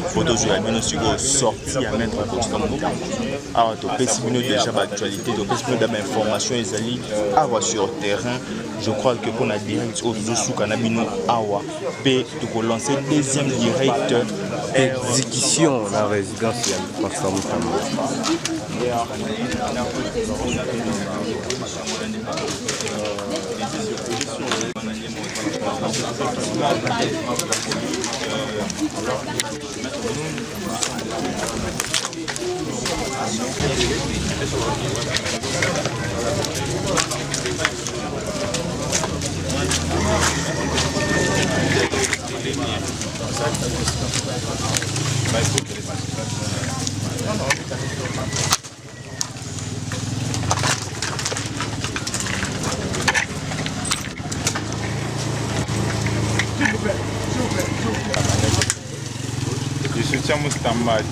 photo sur la bino sorti à mettre en constant. Alors, tu peux déjà l'actualité, tu peux déjà l'information sur terrain. Je crois que pour la direct au sous Canabino Awa, tu peux lancer deuxième direct exécution la résidence parce que je soutiens Moustambati.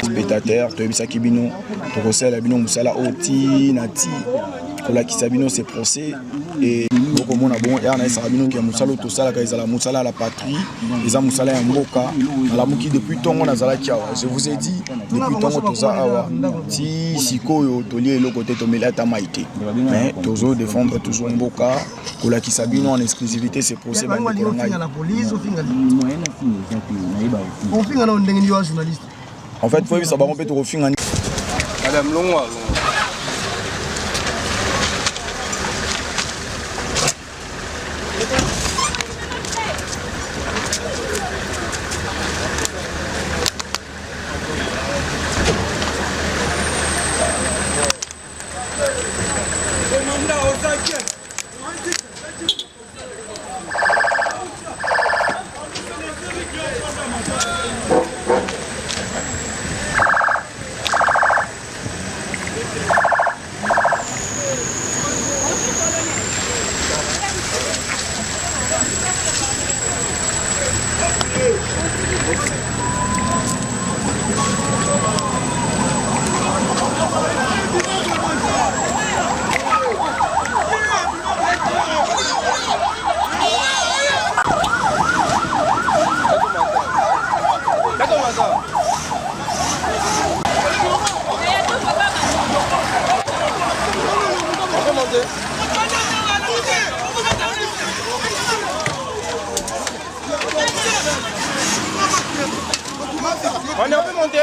Spectateur, tu as vu ça qui bino, tu recèles la bino musala oti nati, kola qui sabino c'est procès et beaucoup mon abon et on a sabino qui a musala tout ça la kaisa musala la patrie, les musala ya mboka, la muki depuis ton on a zala kiawa. Je vous ai dit depuis ton tout ça awa, si sikoyo tolier le côté tomela ta maïté, mais toujours défendre toujours mboka, kola qui sabino en exclusivité c'est procès bande la police on finit on dengue journaliste. En fait, il faut que ça va rompre tout au fin. Madame Longwa. On est un peu monté.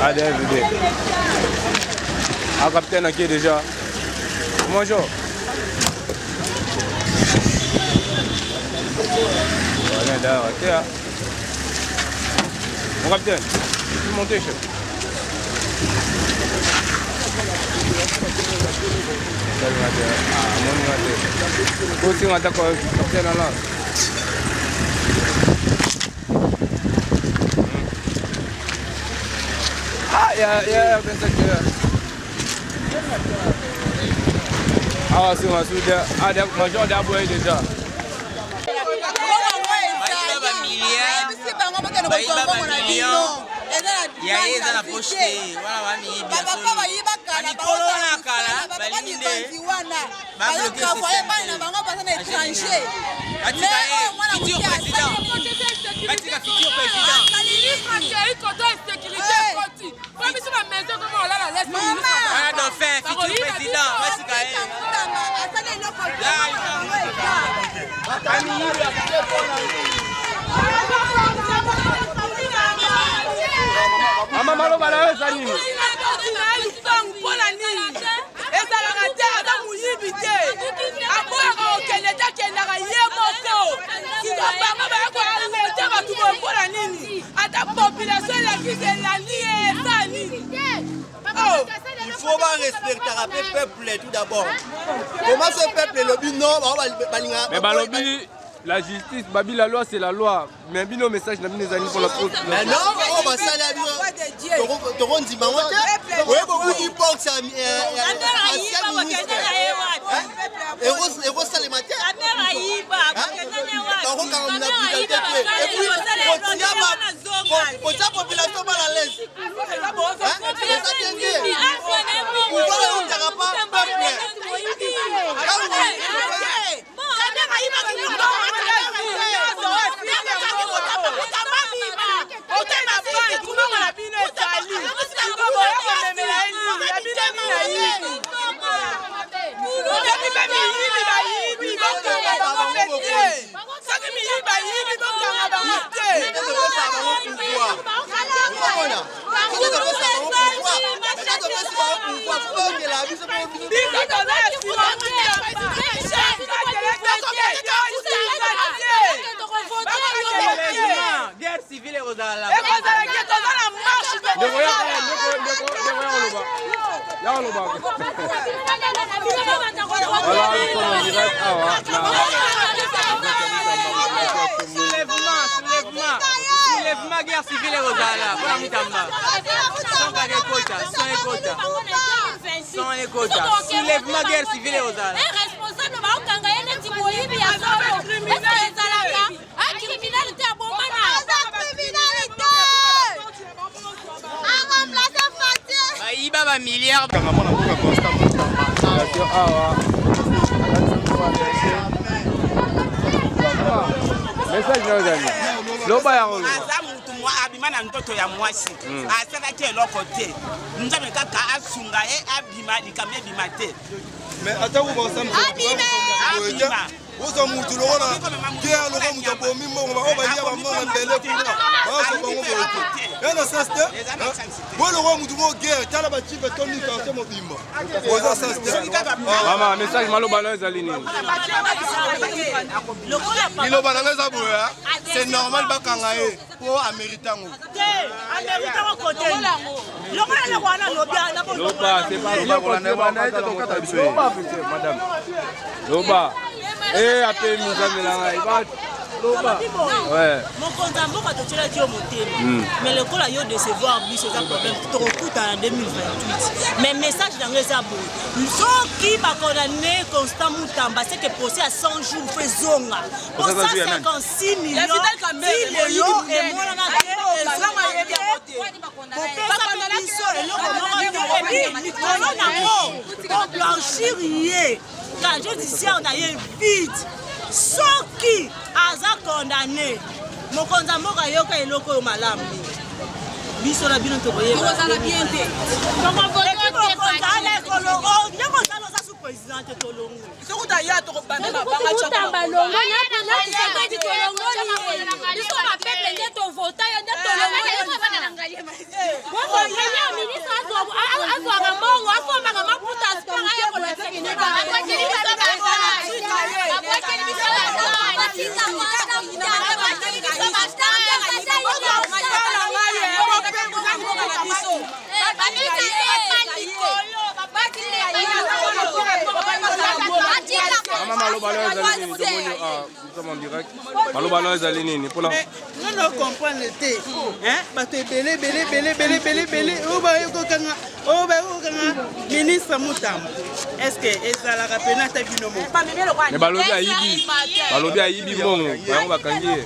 Allez, venez. Ah, capitaine, ok déjà. Bonjour. Voilà, là, ok. Mon capitaine, tu montes, chef. Aussi, on attaque capitaine là. Ya, pensaknya. Ah, masuk dia. Ada masuk ada boleh dia. Ya eza na poste wana bamiyibi banikolola kala balinde babloke futur président batika futur président wana dauphin futur président basika ye Mama malo bala eza nini? Il faut respecter le peuple tout d'abord. Comment ce peuple lobby non? Mais balobi la justice, babi la loi c'est la loi. Mais bino message n'a mis pour la faute. Mais non, on va ça la vie. Toron dit maman. Oui, beaucoup d'hypocrisie ancien ministre. Et Rose ça les matins. Par contre quand on a pris et puis pour ça population mal à l'aise. C'est ça qui est dit. Pourquoi on ne dira pas peuple? Guerre civile et Rosala. Soulèvement guerre civile aux Alpes. Soulèvement guerre civile aux Alpes. Iba ba milliard. Message na ozali. Loba ya ngolo. Azamutu mwa abima na ndoto ya mwasi. Asala ke lokote. Nzame kaka asunga abima likame bimate. Mais attends, vous pensez abima. Vous mutu lona. Kia loko mutu bomi mbongo ba obalia ba mbongo ndele kuna. Ba so bongo bote. Yana sasta. Bo loko mutu mo guerre tala ba chipe toni ka se mo bimba. Oza sasta. Mama, message maloba na ezali nini? Ilo bananga za boya. C'est normal ba kanga e po améritango. Améritango côté. Loko na wana lobia na bo. Loba, c'est pas loba na wana ete to kata biso. Loba, madame. Loba. Eh, appelle nous amelanga iba. Loba. Ouais. Mon compte en banque a tiré au motel. Mais le col a eu de se voir biso ça problème. Trop coûte en 2028. Mais message dans les abos. Ceux qui va condamner Constant Moutamba, c'est que procès à 100 jours fait zonga. Pour 156 millions. Et moi on a pour blanchir hier. Quand je dis ça, on a eu vite. Ceux qui ont condamné, mon condamné a eu le coup de malam. Biso la bien to boye. Ko za bien te. Comment voter ko condamné ko lo o, ne ko za lo za su président to longo. So ko ta ya to ko bande ba banga cho. Ko ta longo na se ko to longo ni. Biso ba peuple ne to voter ya ne to longo. Ko ko ya ministre azo ga mongo afo ma ga maputa ko ga ya ko le se ne ba. Ko ti ni ba ba. Ko ti ni biso la ko. Non, comprendre le thé. Ministre Moutamba. Est-ce que ça la rappelle à ta binomo? Mais balobi ayibi. Balobi ayibi mongo. Ba ba kangie.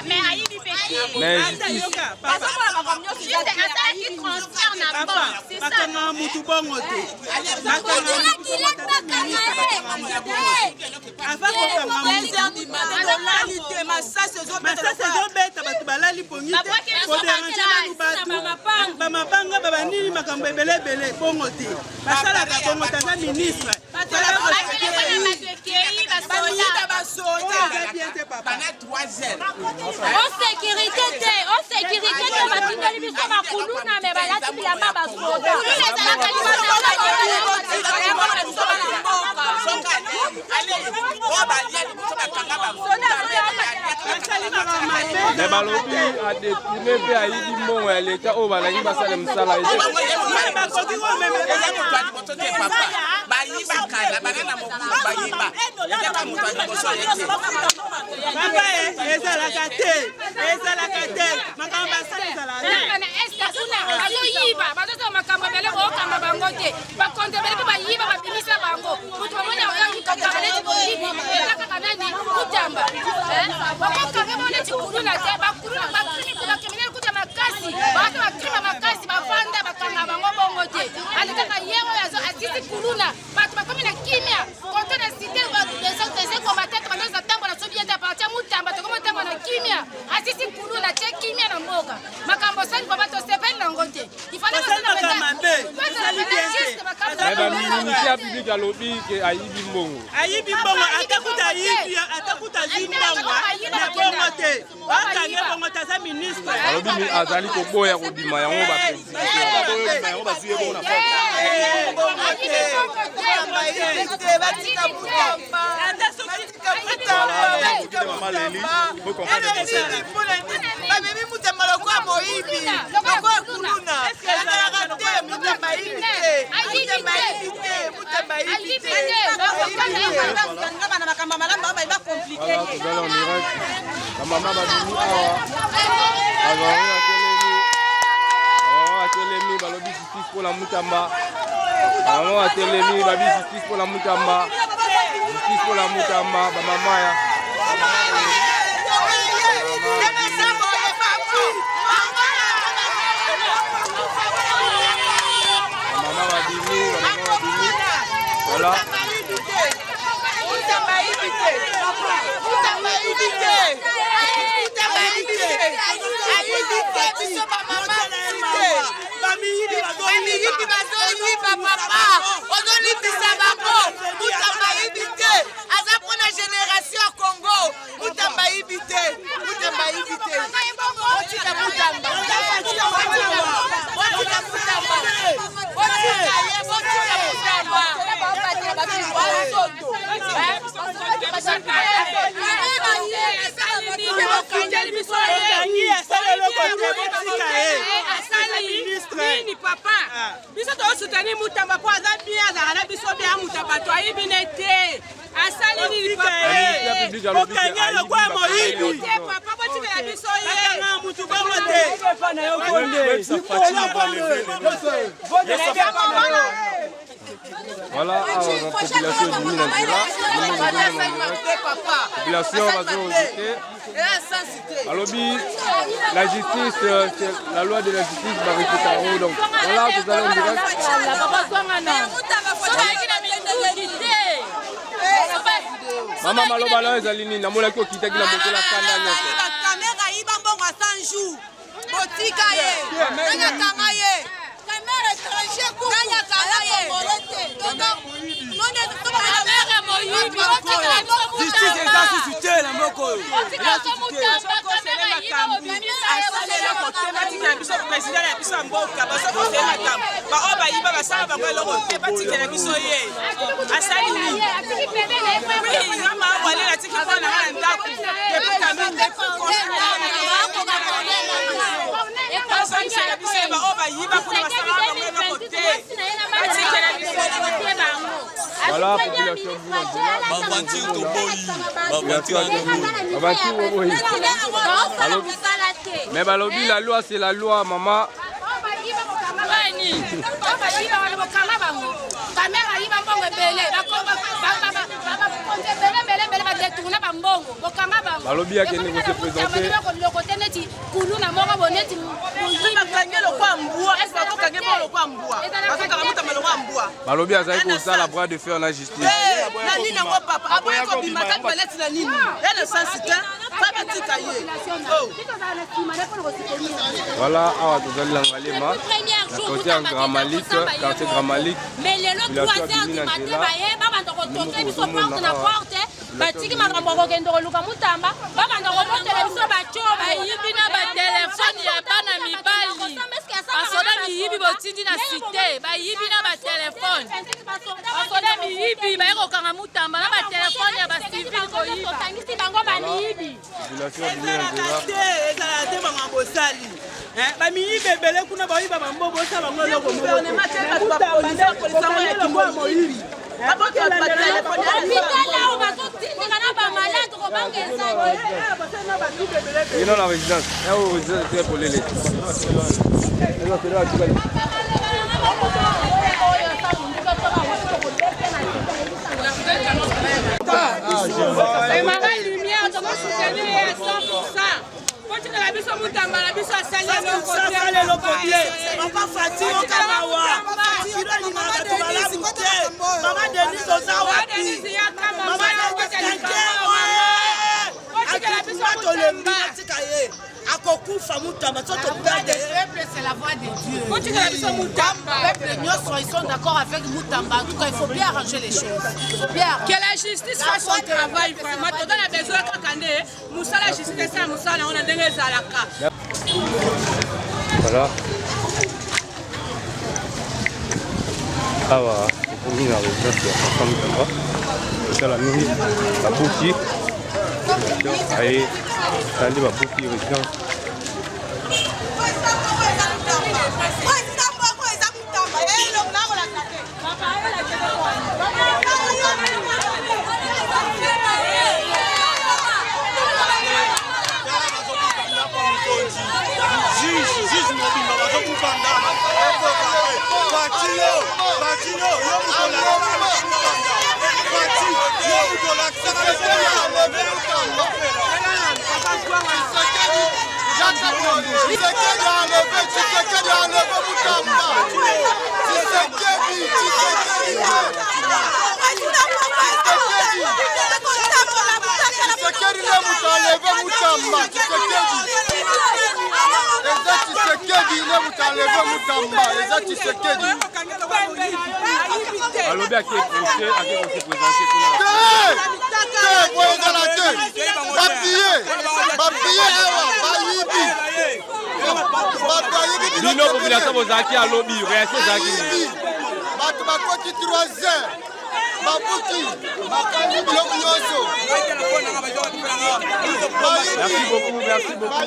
Mais ayibi péché. Mais mais balobi a détourné pe ayibi mbongo ya leta o balangi basala msala ete. Ayibi mbongo. Ayibi mbongo atakuta ayibi atakuta zimbongo. Na bongo te. Wakange bongo taza ministre. Alobi ni azali ko boya ko dima yango ba president. Yango ba suye bona fa. Telemi balobi justice pour la Mutamba. Maman Telemi babi justice pour la Mutamba. Justice pour la Mutamba, ba maman ya. Maman va dimi, voilà. Nini papa biso to soutenir Mutamba po aza bien azala biso bien Mutamba to ayibinete asali nini papa okanya lokwa moyibi papa boti be biso ye na mutu bango te na yo konde voilà la population du Minantira population alobi la justice c'est la loi de la justice barikitaro donc voilà tout à l'heure en direct mama maloba la ezali nini namolaki okitaki na moto la kanda nyonso kamera yiba mbongo 100 jours botika ye nanya kanga ye kamera étranger ku nanya kanga ye justice eza susu te na moko batikela biso président ya biso ya mboka bazokosela makambo baoyo bayiba basala bango eloko te batikela biso ye asali nini ngama walela tiki mpona nga na ndako bazomisela biso ye baoyo bayiba kuna basala bango eloko te batikela biso voilà population mais balobi la loi c'est la loi maman balobi akende kose présenter balobi azali kosala bras de fer na justice voilà awa tozali na ngalema na côté ya Grand Malik quartier Grand Malik batiki makambo kokende koluka Mutamba babanda kobotela biso batyo bayibi na batelefone ya bana mibali basoda miyibi botindi na cité bayibi na batelefone basoda miyibi baye kokanga Mutamba na batelefone ya bacivil koyiba tangisi bango bamiyibi ezala te makambo osali bamiyibi ebele kuna bayiba bambobo osala bango eloko moyibi il est dans la résidence. C'est pour les la biso Mutamba la biso asali eloko te papa Fati okamawa tiro ni mama de malamu te mama Denise ozawapi mama de biso tikaye akokufa Mutamba soto perde c'est la voix de Dieu. Peuple nyonso ils sont d'accord avec Mutamba. En tout cas, il faut bien arranger les choses. Que la justice fasse son travail vraiment. Tout dans la besoin kakande musala justice ça musala on a ndenge ezalaka. Voilà. Awa, on a résidence ya papa Mutamba. C'est la mini babuki. Aye, tandi babuki résidence. Alobi a qui est poussé, à qui on s'est présenté pour la population Bozaki à lobby, réaction Zaki. Bakoti 3 heures. Babuki, merci beaucoup, merci beaucoup.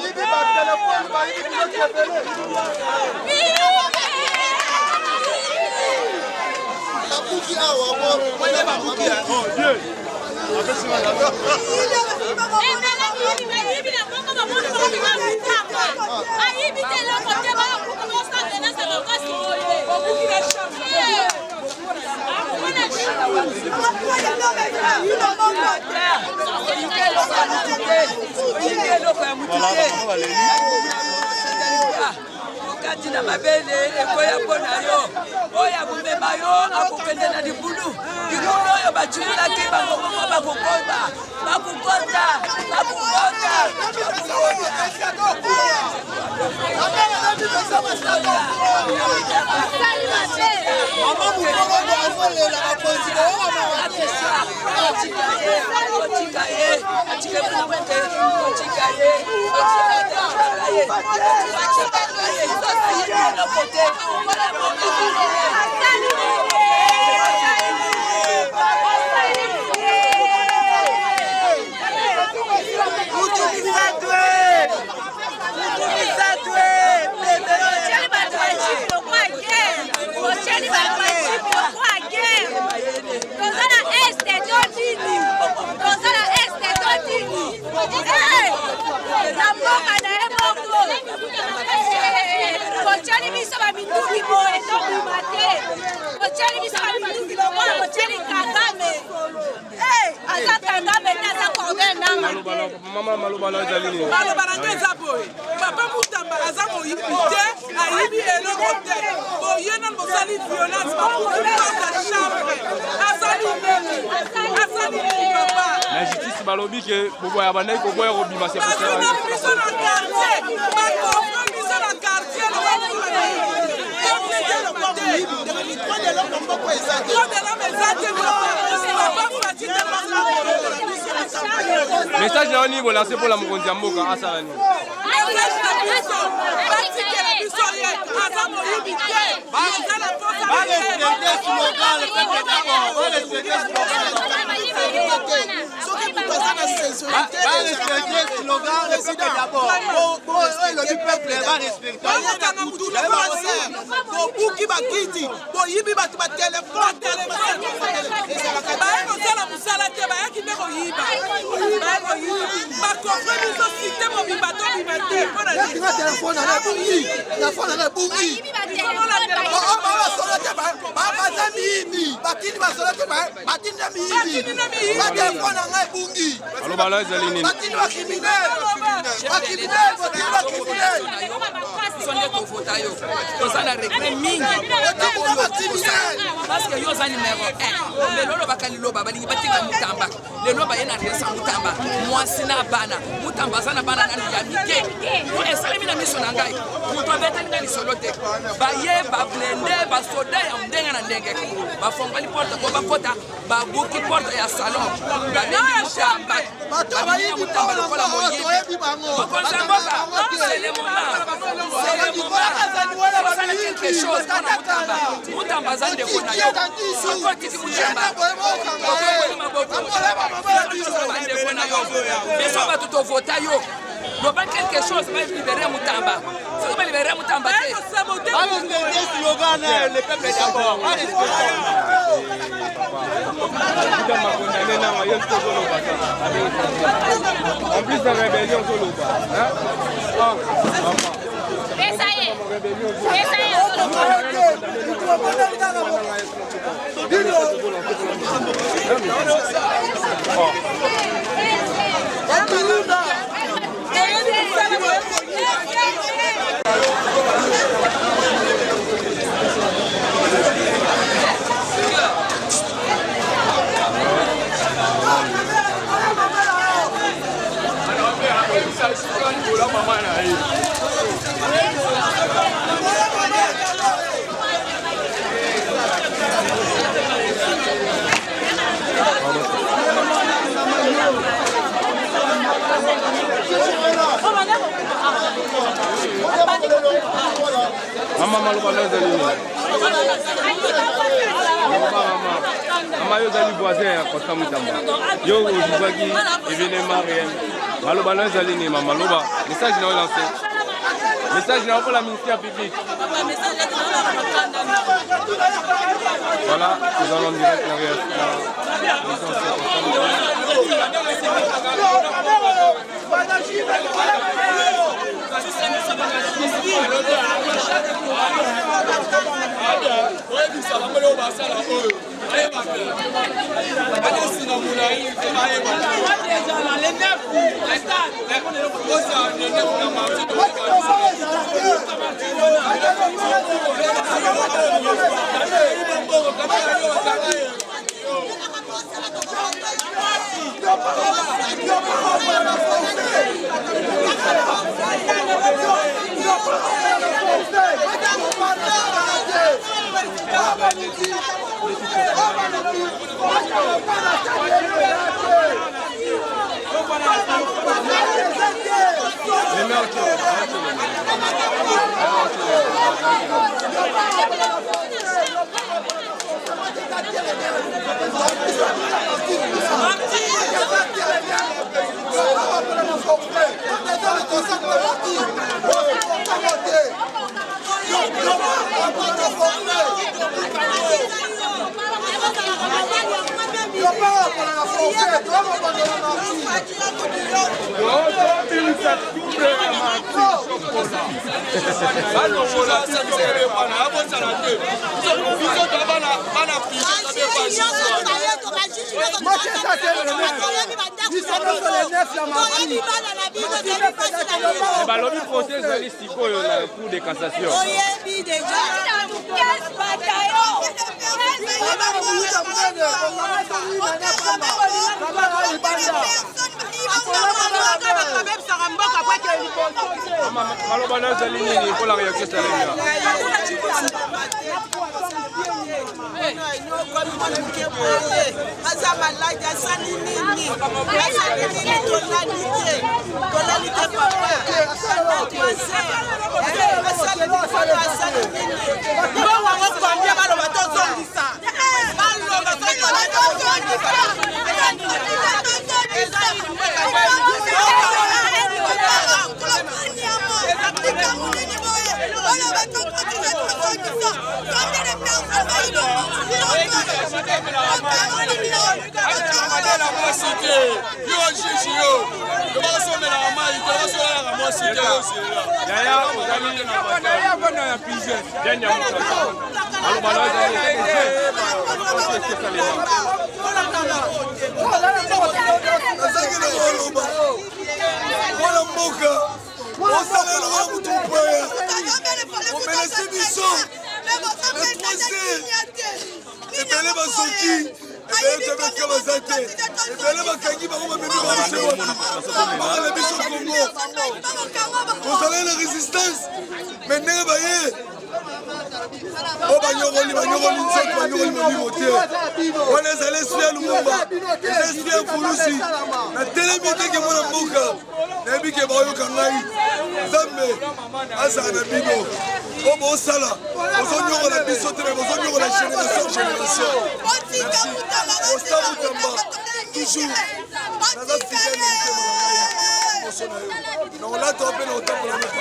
Kati na mabele ekoya mpona yo oyo akomema yo akokende na libulu libulu oyo bacungulaki bango moko bakokota Maman malobalo ezali balobana eza boye papa Mutamba aza moyibi te ayibi eloko te boye nano bosali violence bakokaka chambre asali papa la justice balobi ke boboya bandai koboya kobima se biso na quartier bakofo biso na quartier message na oni bolase pour la mokonzi ya mboka asala nini bobuki bakiti boyibi bato batelefone bayekosala mosala te bayaki nde koyiba bakofre biso site mobimba tobima te mpona telefone ana bungi basolo te baza miyibi batindi basolo te batindi miyibi batelefone anga ebungi alobalo ezali nini batindi bakriminele sonde tovota yo toza na regret mingi parce que yo oza numero 1 lelo olobaka liloba balingi batinga Mutamba lelo baye na resa Mutamba mwasi na bana Mutamba aza na bana nanu ya mike esalemi na miso na ngai moto abetani na lisolo te baye bablende basoda ya ndenge na ndenge bafongoli porte po bakota babuki porte ya salon babengi Mutamba babengi Mutamba lokola moyibi bakonza mboka c'est le moment osala quelque chose mpona Mutamba Mutamba aza ndeko na yo akotiki Mutamba okokoli maboko bandeko na yo biso bato tovota yo loba quelque chose balibere Mutamba soki balibere Mutamba te le peuple d'abord en plus de rébellion Mama maloba ezali nini? Mama yo ezali voisin ya Costa Mutamba. Yo ozwaki événement réel. Maloba ezali nini mama maloba? Message na lancé. Message na pour la ministère public. Voilà, nous allons en direct la balobi procès ezali sikoyo na cour de cassation. Maloba ezali nini pour la réaction salariale? la résistance, mais on est allé sur le Lumumba, on est allé sur Fulusi, la télémité qui est mon avocat, et qui est mon canal, Zambé, Azana Bibo, Obo Sala, on a mis sauté, on a la génération. Merci. Costa Mutamba, toujours. On l'a tombé dans le temps pour la mettre.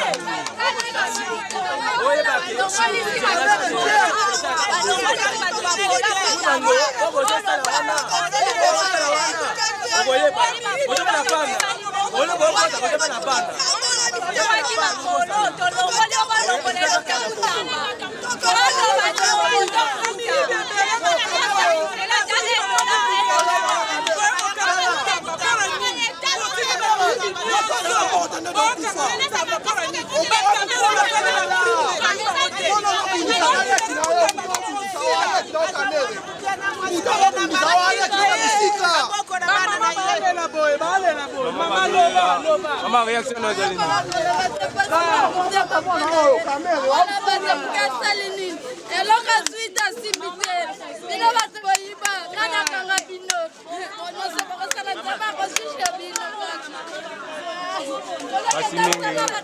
Mama Maman, réaction dans les lignes.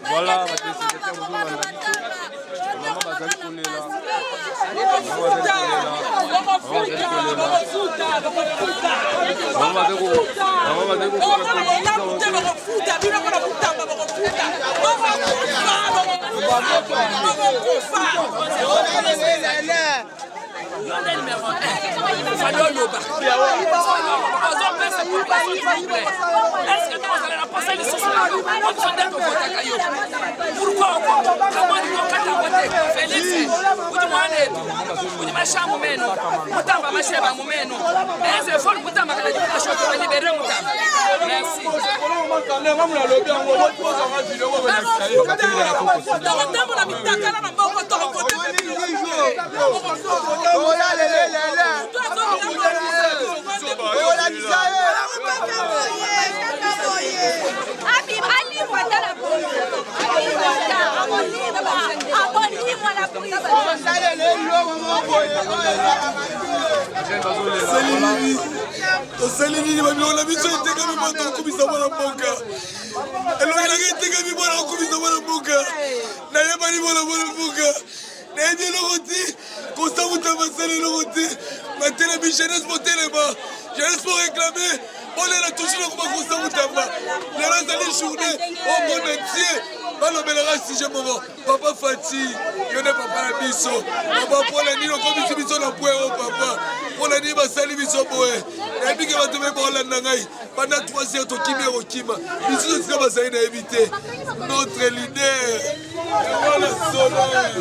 Voilà, Osalini babila biso etekami moto okubisa mwana mboka elongi etekami mwana okubisa mwana mboka nayebani mwana mboka nayebi eloko te kosabuta basala eloko te batelemi jeunesse botelema jeunesse po réclame olela toujours nakoba kosabutamba lelo ezali journée au monde entier balobelaka sujet moko papa Fati yo nde papa na biso papa mpona nini okomisi biso na pwero papa mpona nini basali biso boye nayebi ke bato mpe baolanda ngai banda 3 heures tokimi ekokima biso esika bazali nayebi te notre leader ewala solaire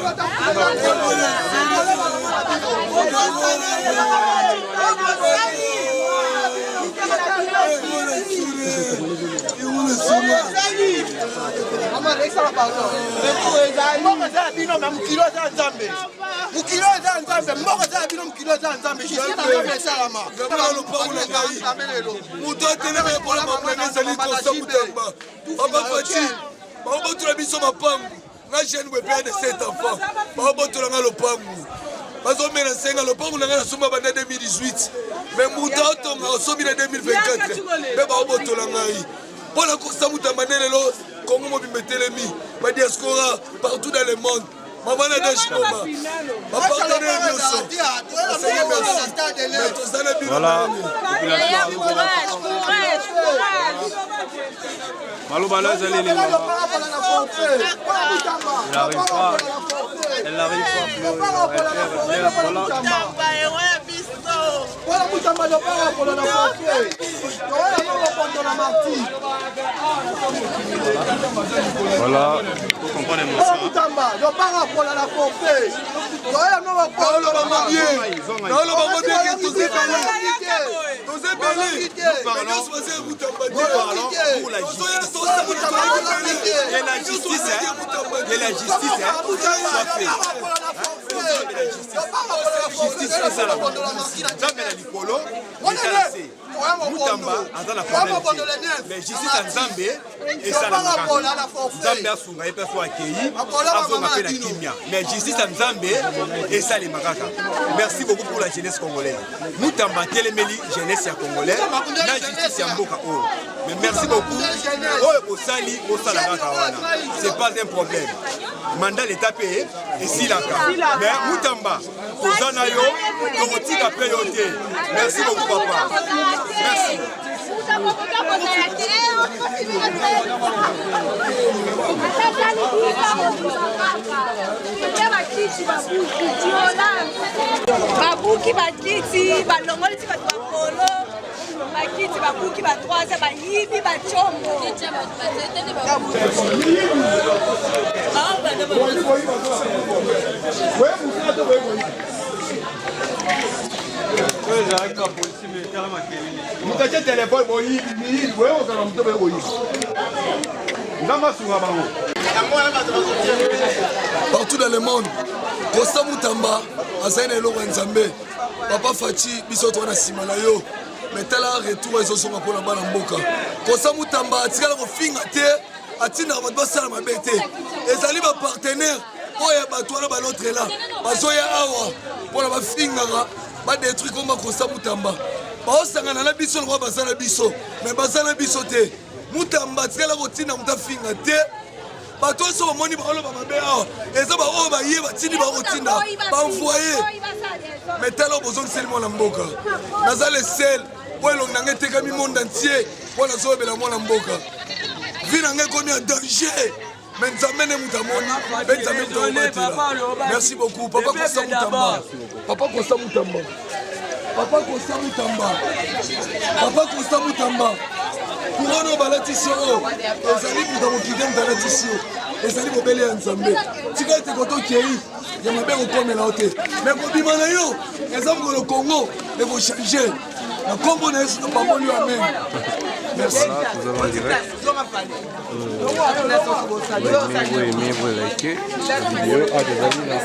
bazomena senga lopango nanga nasomba banda 2018 mais muta otonga osomi na 2024 mpe baobotola ngai mpona kosamuta manelelo kongo mobimba etelemi badiaspora partout dans le monde mama na dashikoma bapartenaire nyonso tozala bino Maloba là, elle n'arrive pas voilà, faut comprendre l'émotion. Et la justice, soit faite. Justice, c'est ça la Nzambe na likolo, etalase. Mutamba aza na problème. Mais justice à Nzambe et ça la Nzambe asunga et perso akei, azonga pe na kimia. Mais justice à Nzambe et ça les makaka. Merci beaucoup pour la jeunesse congolaise. Mutamba telemeli jeunesse ya congolaise, na justice ya mboka o. Mais merci beaucoup. Oh osali osala kaka wana. C'est pas un problème. Mandat l'état payé et si la cas. Mais Mutamba kozana yo, tokotika pe yo te. Merci beaucoup papa. Merci. babuki bakiti balongolisi bato bakolo bakiti babuki batwaza bayibi bachombo mutache telefone boyibi wewe okala mtobe boyibi ngamba sunga bango partout dans le monde Kosta Mutamba azali na eloko ya Nzambe papa Fati biso to na sima na yo mais tala retour ezosonga mpona bana mboka kosa mutamba atikala kofinga te atindaka bato basala mabe te ezali bapartenaire oyo bato wana balotre la bazoya awa mpona bafingaka badétruit koma kosa mutamba baosangana na biso lokwa baza na biso mais baza na biso te mutamba atikala kotinda moto afinga te bato oso bamoni baoloba mabe awa eza baoyo baye batindi bakotinda banvoye mais tala oyo bozongiseli mwana mboka naza le sel po elongi na ngai etekami monde entier mpo nazoyebela mwana mboka vi na ngai ekomi ya danger mais nzambe nde moto amoni mpe nzambe moto akobatela merci beaucoup papa kosa mutamba papa kosa mutamba papa kosa mutamba papa kosa mutamba couronne oyo balatisi oyo ezali kuta mokide moto alatisi yo ezali bobele ya nzambe tika ete kotokei ya mabe kokomela yo te mais kobima na yo eza mokolo congo ekochange na nkombo na yesu na pamboli yo amen merci. Voilà, nous allons en direct. Vous aimez, vous likez la vidéo. Ah, des amis là.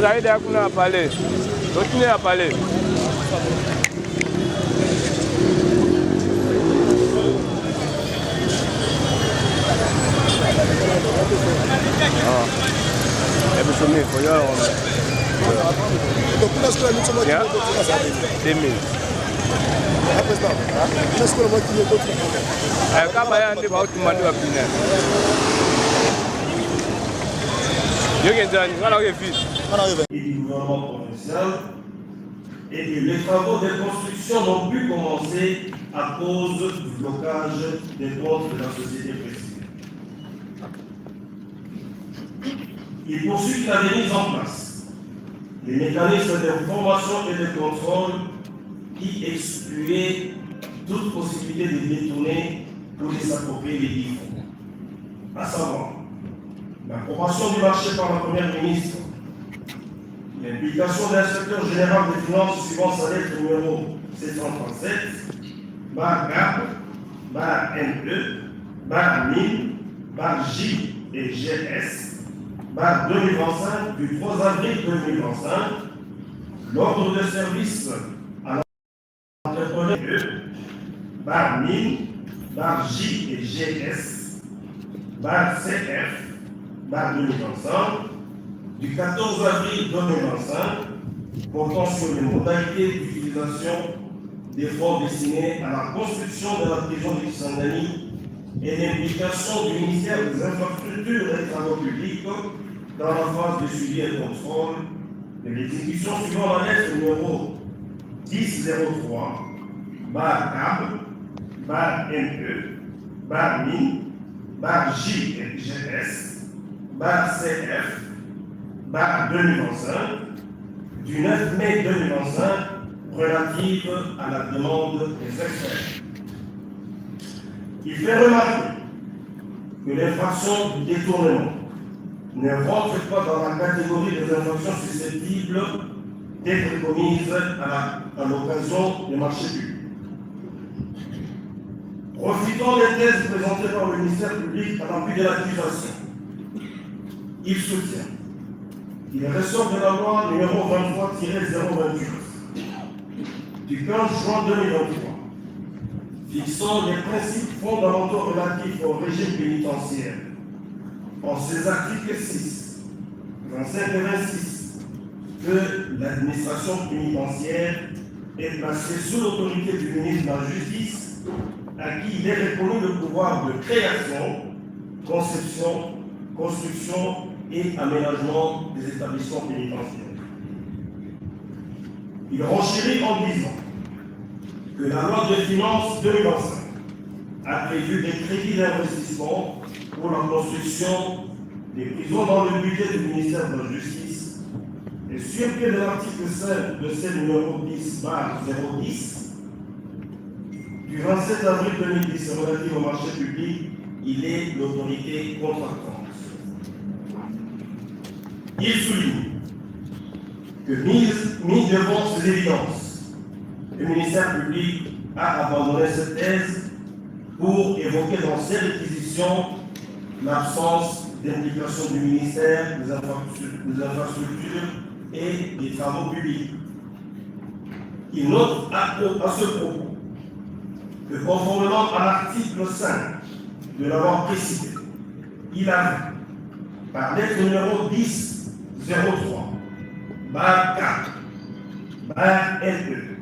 Zaidi hakuna pale. Yote ya pale. Hebu tumie kwa yao. Kuna skula mtu mmoja kutoka Zambia. Demi. Hapa stop. Kuna skula mmoja kutoka. Kama yeye ndiye bauti mandiwa pina. Et du gouvernement provincial, et que les travaux de construction n'ont pu commencer à cause du blocage des portes de la société précitée. Il poursuit qu'il avait mis en place les mécanismes d'information et de contrôle qui excluaient toute possibilité de détourner pour les s'approprier les livres. À savoir, l'approbation du marché par la Première ministre, l'implication de l'inspecteur général des finances suivant sa lettre numéro 737, barre GAP, barre NE, barre MIN, barre J et GS, barre 2025 du 3 avril 2025, l'ordre de service à l'entrepreneur barre MIN, barre J et GS, barre CF, barre 2025, du 14 avril 2025, portant sur les modalités d'utilisation des fonds destinés à la construction de la prison de Kisangani et l'implication du ministère des Infrastructures et des Travaux publics dans la phase de suivi et de contrôle de l'exécution suivant la lettre numéro 1003, barre CAB, barre NE, barre MIN, barre J et GS, barre CF, barre 2025, du 9 mai 2025, relative à la demande des experts. Il fait remarquer que l'infraction du détournement ne rentre pas dans la catégorie des infractions susceptibles d'être commises à l'occasion des marchés publics. Profitant des thèses présentées par le ministère public à l'appui de l'accusation, il soutient qu'il ressort de la loi numéro 23-028 du 15 juin 2023 fixant les principes fondamentaux relatifs au régime pénitentiaire en ses articles 6, 25 et 26 que l'administration pénitentiaire est placée sous l'autorité du ministre de la Justice à qui il est reconnu le pouvoir de création, conception, construction et aménagement des établissements pénitentiaires. Il renchérit en disant que la loi de finances 2025 a prévu des crédits d'investissement pour la construction des prisons dans le budget du ministère de la Justice et sur pied de l'article 5 de celle numéro 10/010 du 27 avril 2010 relative au marché public, il est l'autorité contractante. Il souligne que mis devant ces évidences, le ministère public a abandonné cette thèse pour évoquer dans ses réquisitions l'absence d'implication du ministère des infrastructures et des travaux publics. Il note à ce propos que conformément à l'article 5 de la loi précitée, il a, par lettre numéro 1003, barre 4, barre LE,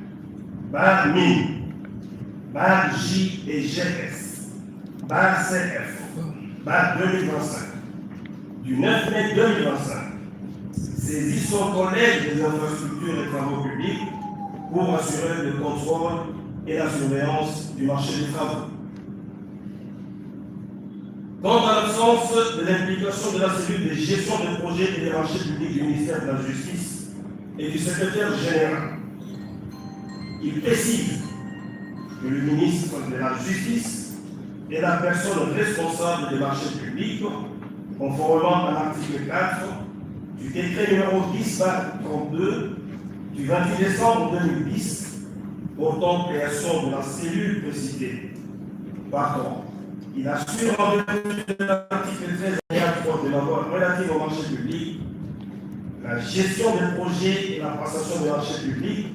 barre MIN, barre J et GS, barre CF, barre 2025, du 9 mai 2025, saisit son collègue des infrastructures et travaux publics pour assurer le contrôle et la surveillance du marché des travaux. Quant à l'absence de l'implication de la cellule de gestion des projets et des marchés publics du ministère de la Justice et du secrétaire général, il précise que le ministre de la Justice est la personne responsable des marchés publics, conformément à l'article 4 du décret numéro 10/32 du 28 décembre 2010 portant création de la cellule précitée. Par contre, il assure en vertu de l'article 13 de la loi relative au marché public la gestion des projets et la passation des marchés publics.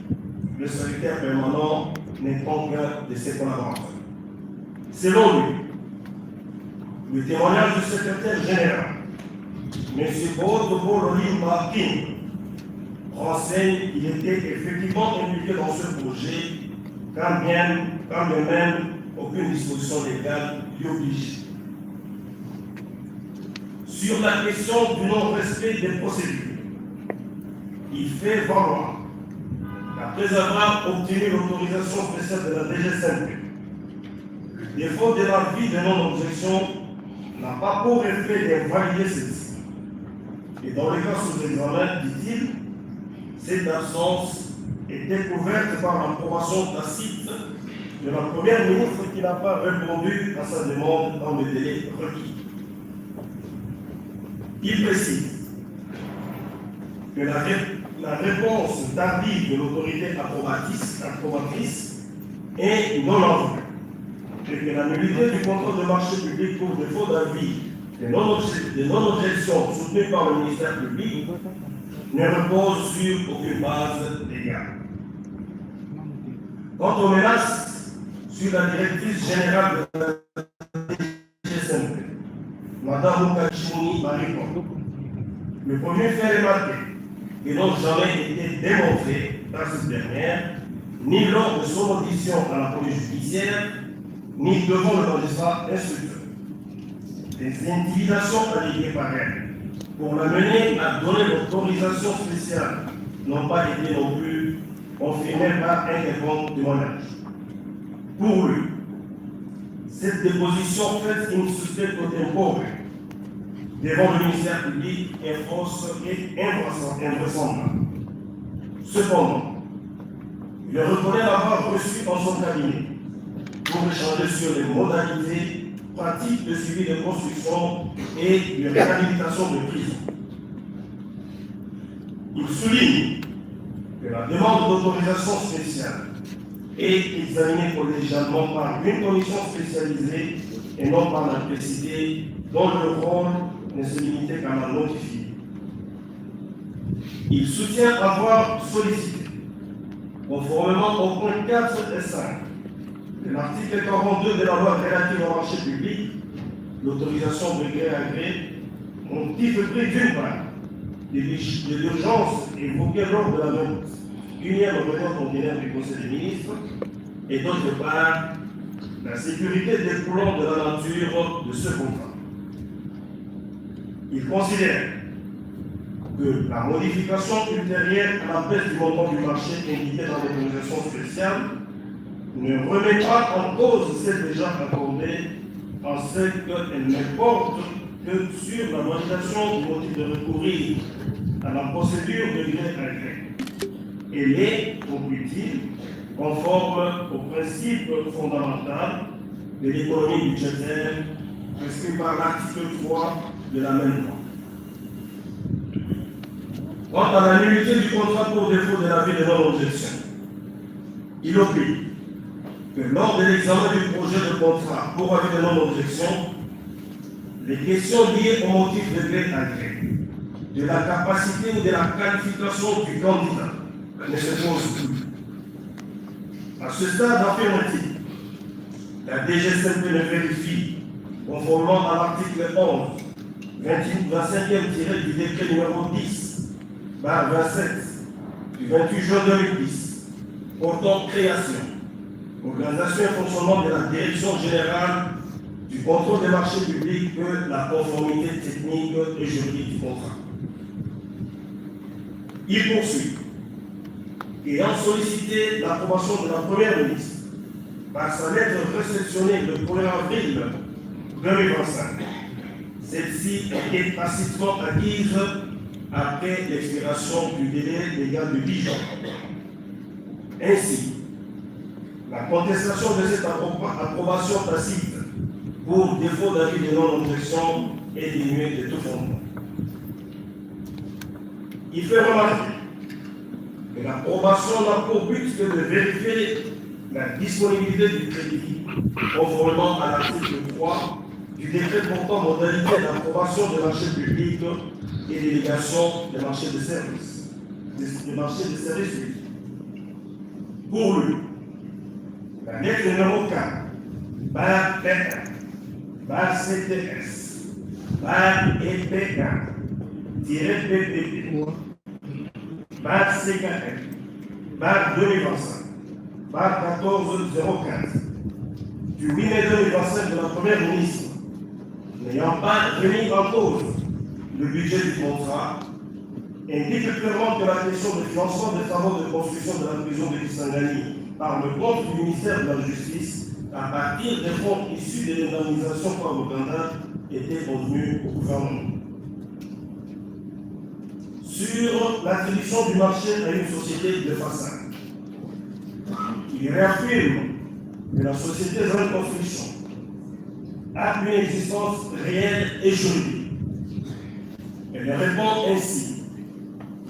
Le secrétaire permanent n'est pas qu'un de ses collaborateurs. Selon lui, le témoignage du secrétaire général, M. Bodo Martin, renseigne qu'il était effectivement impliqué dans ce projet, quand bien même aucune disposition légale lui oblige. Sur la question du non-respect des procédures, il fait valoir qu'après avoir obtenu l'autorisation spéciale de la DGCMP, le défaut de l'avis de non-objection n'a pas pour effet d'invalider celle-ci. Et dans le cas sous examen, dit-il, cette absence est découverte par l'approbation tacite de la Première ministre qui n'a pas répondu à sa demande dans le délai requis. Il précise que la réponse tardive de l'autorité approbatrice est non avouée et que la nullité du contrôle de marché public pour défaut d'avis des non-objections soutenues par le ministère public ne repose sur aucune base légale. Quant aux menaces sur la directrice générale de la DGSMP, Mme Mukachimouni Mariko, le premier fait remarquer et n'ont jamais été démontrés par cette dernière, ni lors de son audition à la police judiciaire, ni devant le magistrat instructeur. Des intimidations alléguées par elle pour la mener à donner l'autorisation spéciale n'ont pas été non plus confirmées par un quelconque témoignage. Pour lui, cette déposition faite une suspecte au tempo devant le ministère public est fausse et invraisemblable. Cependant, il reconnaît l'avoir reçu en son cabinet pour échanger sur les modalités pratiques de suivi de construction et de réhabilitation de prison. Il souligne que la demande d'autorisation spéciale est examinée collégialement par une commission spécialisée et non par la précité dont le rôle ne se limitait qu'à la notifier. Il soutient avoir sollicité, conformément au point 4 et 5 de l'article 42 de la loi relative au marché public, l'autorisation de gré à gré, motif pris d'une part de l'urgence évoquée lors de la 21e réunion ordinaire du Conseil des ministres, et d'autre part la sécurité découlant de la nature de ce contrat. Il considère que la modification ultérieure à la baisse du montant du marché indiqué dans l'autorisation spéciale ne remettra en cause celle déjà accordée en ce qu'elle ne porte que sur la validation du motif de recourir à la procédure de gré à gré. Elle est, conclut-il, conforme au principe fondamental de l'économie budgétaire prescrit par l'article 3 de la même loi. Quant à la nullité du contrat pour défaut de l'avis de non-objection, il opine que lors de l'examen du projet de contrat pour avis de non-objection, les questions liées au motif de gré à gré, de la capacité ou de la qualification du candidat ne se posent plus. À ce stade, affirme-t-il, la DGSMP ne vérifie, conformément à l'article 11, 25e du décret numéro 10/27 du 28 juin 2010, portant création, organisation et fonctionnement de la Direction générale du contrôle des marchés publics que la conformité technique et juridique du contrat. Il poursuit, ayant sollicité l'approbation de la Première ministre par sa lettre réceptionnée le 1er avril 2025, celle-ci est tacitement acquise après l'expiration du délai légal de 10 jours. Ainsi, la contestation de cette approbation tacite pour défaut d'avis de non-objection est dénuée de tout fondement. Il fait remarquer que l'approbation n'a pour but que de vérifier la disponibilité du crédit conformément à l'article 3 du décret portant modalité d'approbation des marchés publics et délégation des marchés de services. Pour lui, la lettre numéro 4, barre P1, barre CTS, barre EP1, PPP, barre CKM, barre 2025, barre 1404, du 8 mai 2025 de la Première ministre, n'ayant pas remis en cause le budget du contrat, indique clairement que la question de financement des travaux de construction de la prison de Kisangani par le compte du ministère de la Justice, à partir des fonds issus de l'indemnisation par l'Ouganda, était convenue au gouvernement. Sur l'attribution du marché à une société de façade, il réaffirme que la société en construction a une existence réelle et juridique. Elle répond ainsi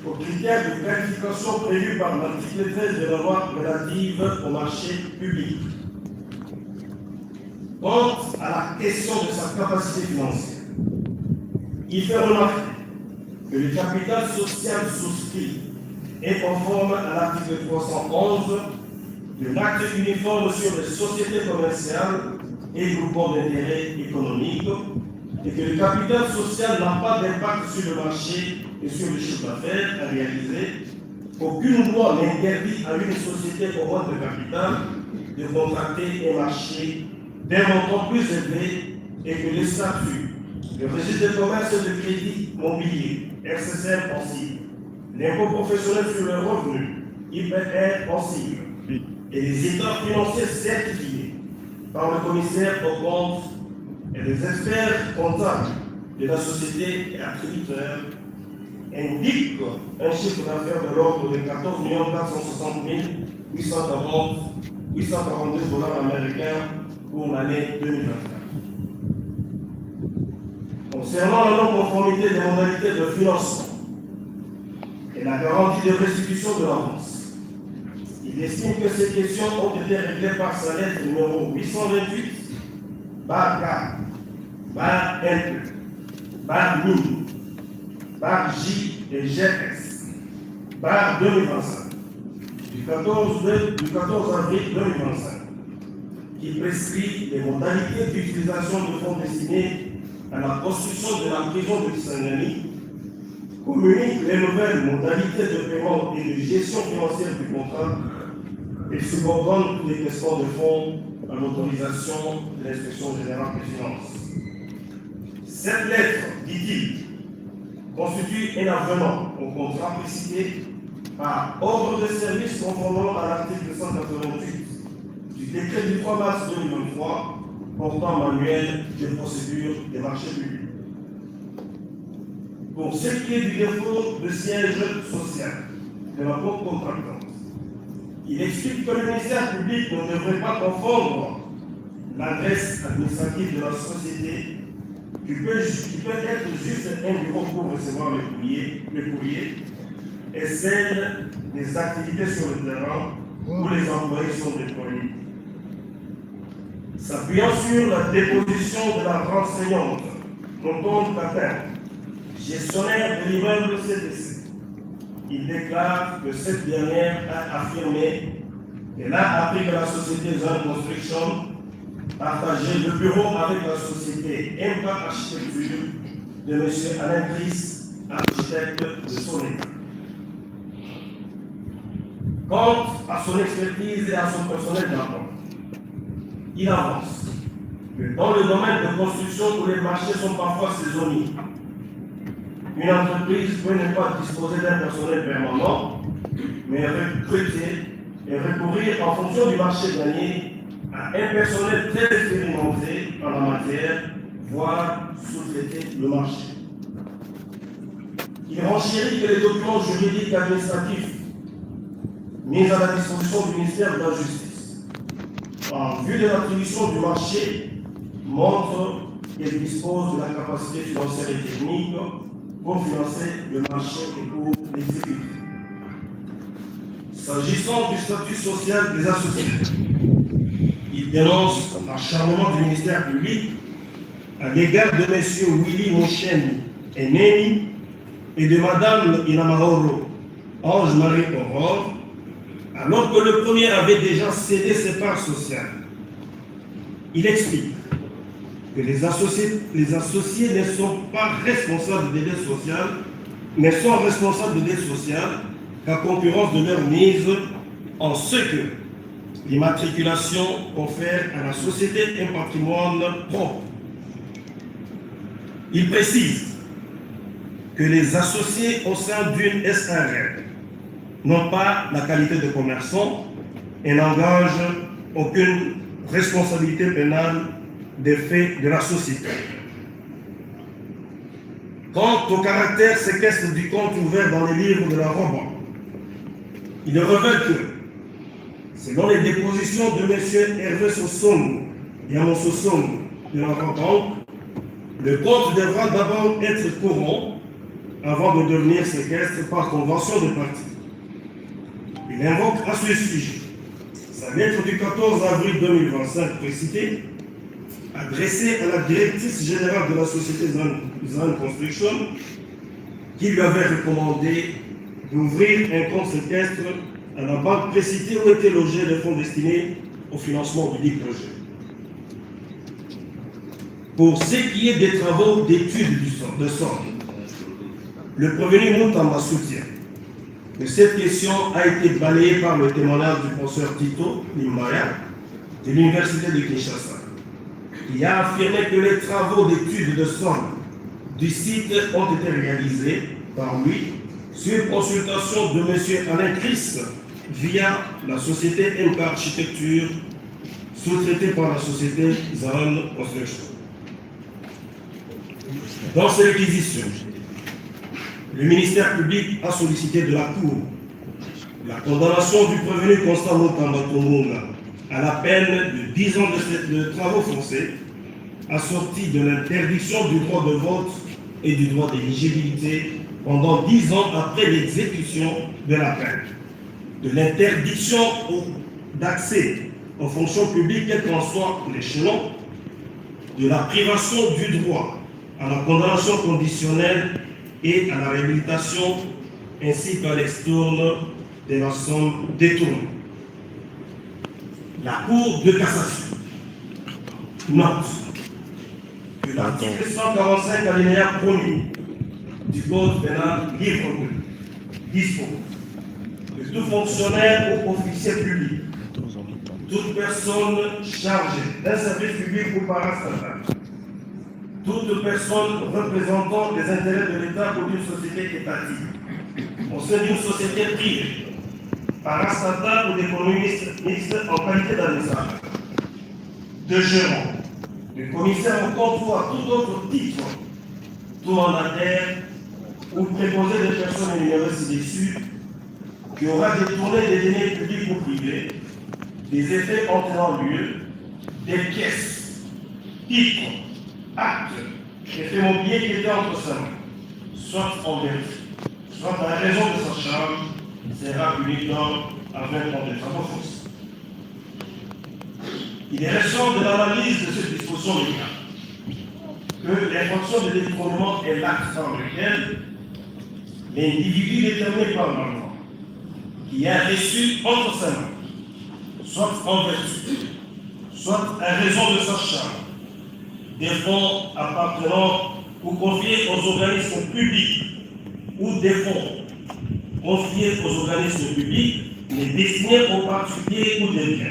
aux critères de qualification prévus par l'article 13 de la loi relative au marché public. Quant à la question de sa capacité financière, il fait remarquer que le capital social souscrit est conforme à l'article 311 de l'acte uniforme sur les sociétés commerciales et groupements d'intérêt économique et que le capital social n'a pas d'impact sur le marché et sur le chiffre d'affaires à réaliser. Aucune loi n'interdit à une société au moins de capital de contracter un marché d'un montant plus élevé et que les statuts, le registre de commerce et de crédit mobilier, RCCM possible, l'impôt professionnel sur le revenu, IPR possible, et les états financiers certifiés par le commissaire aux comptes et les experts comptables de la société et attributeurs indiquent un chiffre d'affaires de l'ordre de 14 460 842 dollars américains pour l'année 2024. Concernant la non-conformité des modalités de financement et la garantie de restitution de l'avance, il estime que ces questions ont été réglées par sa lettre numéro 828, barre K, barre N, barre MIN, barre J et GS, barre 2025, du 14 avril 2025, qui prescrit les modalités d'utilisation de fonds destinés à la construction de la prison de Kisangani, communique les nouvelles modalités de paiement et de gestion financière du contrat et subordonne toutes les questions de fonds à l'autorisation de l'inspection générale des finances. Cette lettre, dit-il, constitue un avenant au contrat précité par ordre de service conformément à l'article 188 du décret du 3 mars 2023 portant manuel de procédure des marchés publics. Pour ce qui est du défaut de siège social de la banque contractante, il explique que le ministère public ne devrait pas confondre l'adresse administrative de la société, qui peut être juste un bureau pour recevoir le courrier, et celle des activités sur le terrain où les employés sont déployés. S'appuyant sur la déposition de la renseignante Tonton Catin, gestionnaire de l'immeuble CDC, il déclare que cette dernière a affirmé qu'elle a appris que la société Zone Construction partageait le bureau avec la société Impact Architecture de M. Alain Chris, architecte de son état. Quant à son expertise et à son personnel d'apport, il avance que dans le domaine de construction où les marchés sont parfois saisonniers, une entreprise peut ne pas disposer d'un personnel permanent, mais recruter et recourir en fonction du marché gagné à un personnel très expérimenté en la matière, voire sous-traiter le marché. Il renchérit que les documents juridiques et administratifs mis à la disposition du ministère de la Justice en vue de l'attribution du marché montrent qu'elle dispose de la capacité financière et technique pour financer le marché et pour l'exécuter. S'agissant du statut social des associés, il dénonce l'acharnement du ministère public à l'égard de M. Willy Mouchen Enemi et de Mme Inamahoro Ange-Marie Aurore, alors que le premier avait déjà cédé ses parts sociales. Il explique que les associés ne sont pas responsables des dettes sociales, mais sont responsables des dettes sociales qu'à concurrence de leur mise en ce que l'immatriculation confère à la société un patrimoine propre. Il précise que les associés au sein d'une SARL n'ont pas la qualité de commerçant et n'engagent aucune responsabilité pénale des faits de la société. Quant au caractère séquestre du compte ouvert dans les livres de la Roma, il révèle que Selon les dépositions de M. Hervé Sossom et Amon Sossom de la banque, le compte devra d'abord être courant avant de devenir séquestre par convention de partie. Il invoque à ce sujet sa lettre du 14 avril 2025 précitée, adressée à la directrice générale de la société Zan Construction, qui lui avait recommandé d'ouvrir un compte séquestre à la banque précitée où étaient logés les fonds destinés au financement du dit projet. Pour ce qui est des travaux d'études de sorte, le prévenu Moutamba soutient que cette question a été balayée par le témoignage du professeur Tito Limbaya de l'Université de Kinshasa, qui a affirmé que les travaux d'études de sorte du site ont été réalisés par lui sur consultation de M. Alain Christ via la société MK Architecture, sous-traitée par la société Zaran Construction. Dans ces réquisitions, le ministère public a sollicité de la Cour la condamnation du prévenu Constant Moutamba Tombonga à la peine de 10 ans de travaux forcés, assortie de l'interdiction du droit de vote et du droit d'éligibilité pendant 10 ans après l'exécution de la peine, de l'interdiction d'accès aux fonctions publiques, quel qu'en soit l'échelon, de la privation du droit à la condamnation conditionnelle et à la réhabilitation, ainsi qu'à l'extourne de la somme détournée. La Cour de cassation note que l'article 145 alinéa 1er du Code pénal livre 2 dispose que tout fonctionnaire ou officier public, toute personne chargée d'un service public ou parastatal, toute personne représentant les intérêts de l'État ou d'une société étatique, au sein d'une société privée, parastatale ou d'économie mixte en qualité d'administrateur, de gérant, de commissaire au compte ou à tout autre titre, tout mandataire ou préposé des personnes énumérées ci-dessus, qui aura détourné des deniers publics ou privés, des effets entraînant lieu, des pièces, titres, actes, effets mobiliers qui étaient entre sa main, soit en vertu, soit à la raison de sa charge, sera puni d'or à 20 ans de travaux forcés. Il est récent de l'analyse de cette disposition légale que l'infraction de détournement est l'acte par lequel l'individu déterminé par la loi, qui a reçu entre sa main, soit en vertu, soit à raison de sa charge, des fonds appartenant ou confiés aux organismes publics ou des fonds confiés aux organismes publics, mais destinés aux particuliers ou des biens,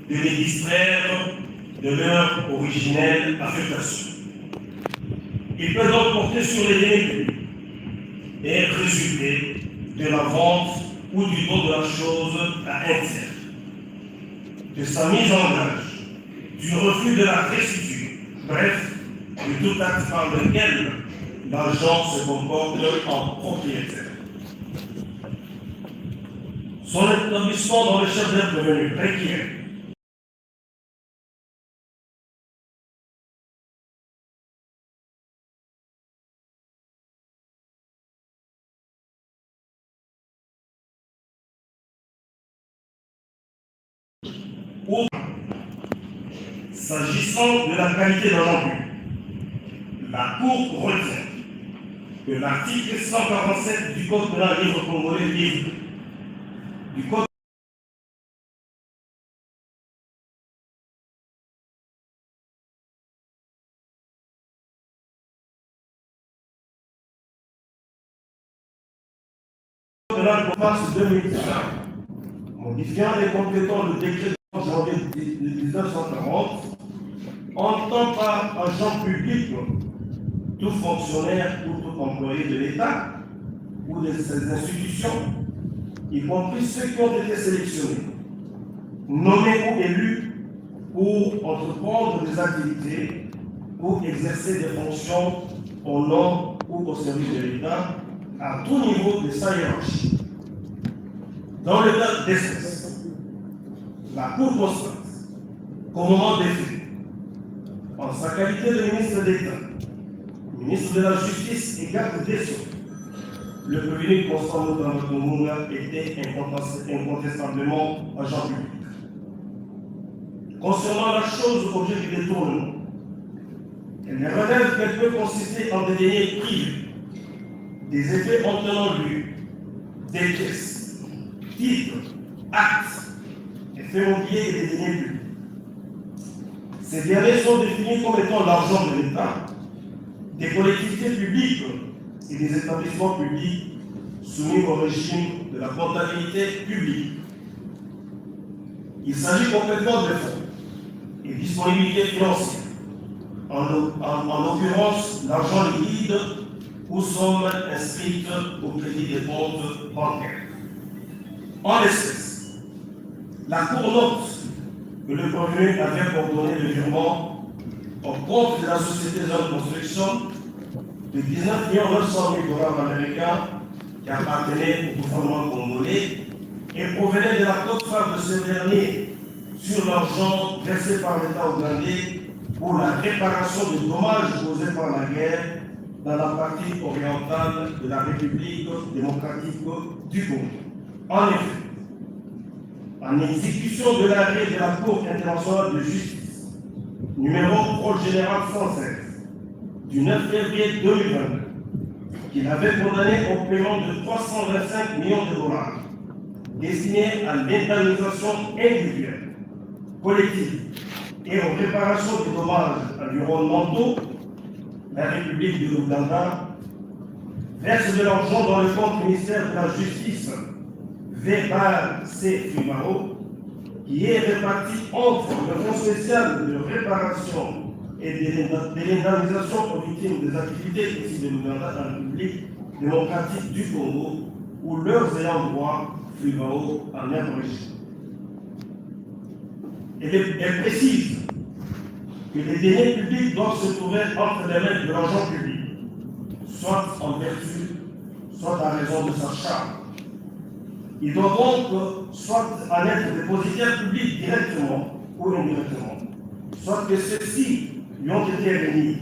de les distraire de leur originelle affectation. Il peut donc porter sur les deniers publics et résulter de la vente ou du don de la chose à un tiers, de sa mise en gage, du refus de la restitution, bref, de tout acte par lequel l'agent se comporte en propriétaire. Son établissement dans le chef d'un prévenu requiert s'agissant de la qualité d'un emprunt, la Cour retient que l'article 147 du Code pénal livre congolais livre du Code pénal de mars 2015, modifiant et complétant le décret de janvier 1940, entend par agent public tout fonctionnaire ou tout employé de l'État ou de ses institutions, y compris ceux qui ont été sélectionnés, nommés ou élus pour entreprendre des activités ou exercer des fonctions au nom ou au service de l'État à tout niveau de sa hiérarchie. Dans le cas d'espèce, La Cour constate qu'au moment des faits, en sa qualité de ministre d'État, ministre de la Justice et garde des Sceaux, le prévenu Constant Mutamba était incontestablement agent public. Concernant la chose objet du détournement, elle relève qu'elle peut consister en des deniers privés, des effets en tenant lieu, des pièces, titres, actes, effets mobiliers et des deniers publics. Ces derniers sont définis comme étant l'argent de l'État, des collectivités publiques et des établissements publics soumis au régime de la comptabilité publique. Il s'agit complètement de fonds et disponibilités financières, en l'occurrence l'argent liquide ou sommes inscrites au crédit des comptes bancaires. En l'espèce, la Cour note que le prévenu avait coordonné le virement au compte de la société de construction de 19 900 000 $ américains qui appartenait au gouvernement congolais et provenait de la cote-part de ce dernier sur l'argent versé par l'État ougandais pour la réparation des dommages causés par la guerre dans la partie orientale de la République démocratique du Congo. En effet, en exécution de l'arrêt de la Cour internationale de justice, numéro Prôle général 116, du 9 février 2022, qu'il avait condamné au paiement de 325 millions de $ destinés à l'indemnisation individuelle, collective et aux réparations des dommages environnementaux, la République de l'Ouganda verse de l'argent dans le compte ministère de la Justice VERBAL-C Fumaro, qui est réparti entre le Fonds spécial de réparation et de l'indemnisation aux victimes des activités ici de l'Ouganda dans la République démocratique du Congo, ou leurs ayants droit Fumaro en abrégé. Elle précise que les deniers publics doivent se trouver entre les mains de l'argent public, soit en vertu, soit à raison de sa charge. Il doit donc soit en être dépositaire public directement ou indirectement, soit que ceux-ci lui ont été remis,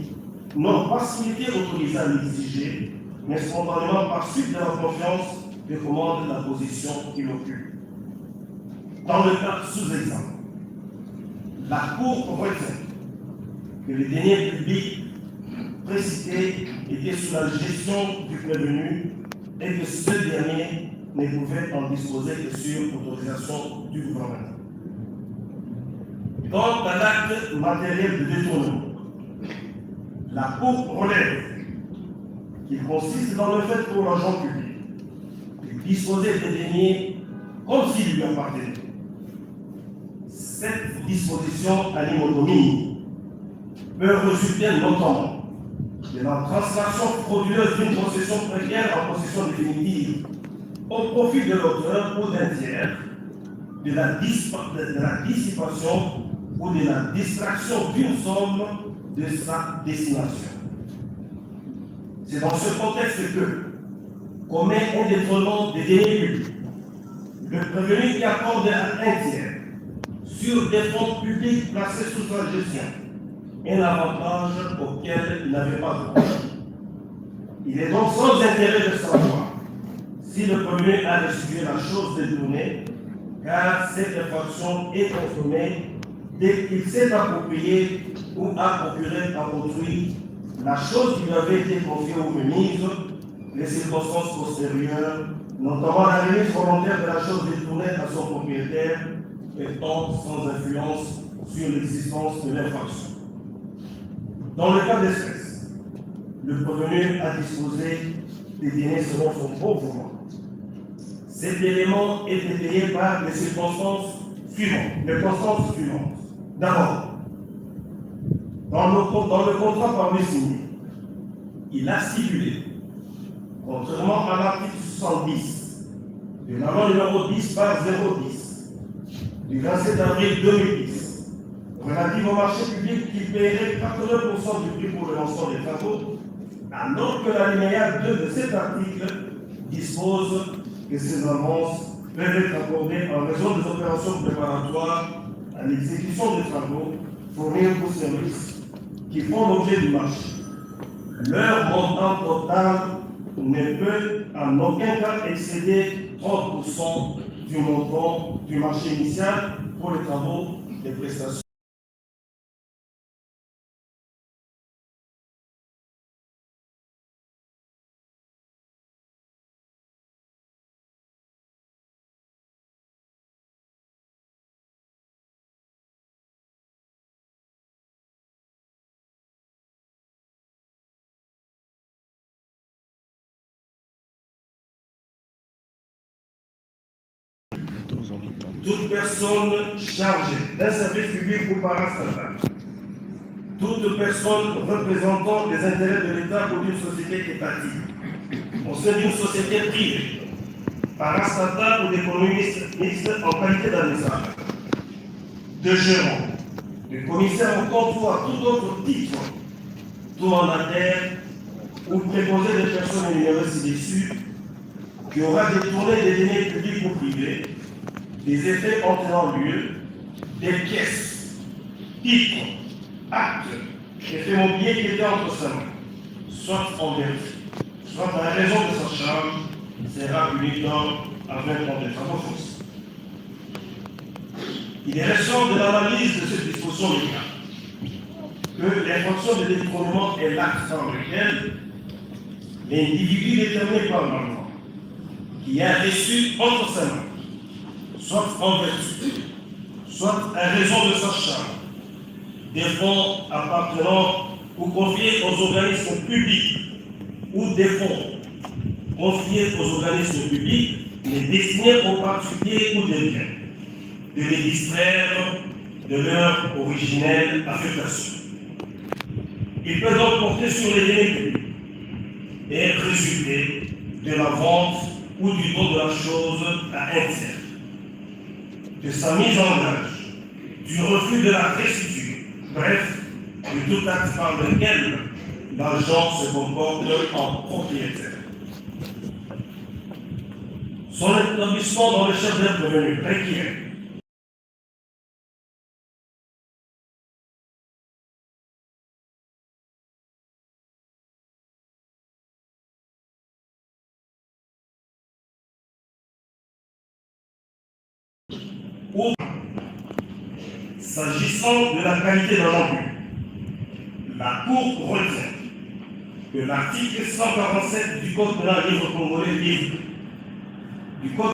non pas s'il était autorisé à l'exiger, mais spontanément par suite de la confiance que commande la position qu'il occupe. Dans le cas sous-exemple, la Cour retient que les deniers publics précités étaient sous la gestion du prévenu et que ce dernier ne pouvait en disposer que sur autorisation du gouvernement. Quant à l'acte matériel de détournement, la Cour relève qu'il consiste dans le fait pour l'agent public de disposer des deniers comme s'il lui appartenait. Cette disposition à l'imotomie peut résulter notamment de la translation frauduleuse d'une possession précaire en possession définitive au profit de l'auteur ou d'un tiers, de la dissipation ou de la distraction d'une somme de sa destination. C'est dans ce contexte que commet un détournement des deniers publics, le prévenu qui accorde à un tiers sur des fonds publics placés sous sa gestion un avantage auquel il n'avait pas droit. Il est donc sans intérêt de savoir si le prévenu a restitué la chose détournée, car cette infraction est consommée dès qu'il s'est approprié ou a procuré à autrui la chose qui lui avait été confiée ou remise, les circonstances postérieures, notamment la remise volontaire de la chose détournée à son propriétaire, étant sans influence sur l'existence de l'infraction. Dans le cas d'espèce, le prévenu a disposé des deniers selon son propre droit. Cet élément est payé par les circonstances suivantes. D'abord, dans le contrat par lui signé, il a stipulé, contrairement à l'article 70 de la loi numéro 10/010 du 27 avril 2010, relative au marché public qui paierait 80% du prix pour le lancement des travaux, alors que l'alinéa 2 de cet article dispose que ces avances peuvent être accordés en raison des opérations préparatoires à l'exécution des travaux fournis aux services qui font l'objet du marché. Leur montant total ne peut en aucun cas excéder 30% du montant du marché initial pour les travaux des prestations. Toute personne chargée d'un service public ou parastatal, toute personne représentant les intérêts de l'État ou d'une société étatique, au sein d'une société privée, parastatale ou d'économie mixte en qualité d'administrateur, de gérant, de commissaire au compte ou à tout autre titre, tout mandataire ou préposé des personnes énumérées ci-dessus, qui aura détourné des deniers publics ou privés, des effets entraînant lieu, des pièces, titres, actes, effets mobiliers qui étaient entre sa main, soit en vertu, soit à raison de sa charge, sera puni à 20 ans de travaux forcés. Il est récent de l'analyse de cette disposition légale que l'infraction de détournement est l'acte dans lequel l'individu déterminé par l'enfant, qui a reçu entre sa main, soit en vertu, soit à raison de sa charge, des fonds appartenant ou confiés aux organismes publics ou des fonds confiés aux organismes publics, mais destinés aux particuliers ou des biens, de les distraire de leur originelle affectation. Il peut donc porter sur les deniers publics et résulter de la vente ou du don de la chose à un tiers, de sa mise en gage, du refus de la restitution, bref, de tout acte par lequel l'agent se comporte en propriétaire. Son établissement dans le chef d'être revenu requiert ou, s'agissant de la qualité d'un emploi, la Cour retient que l'article 147 du Code pénal livre congolais livre du Code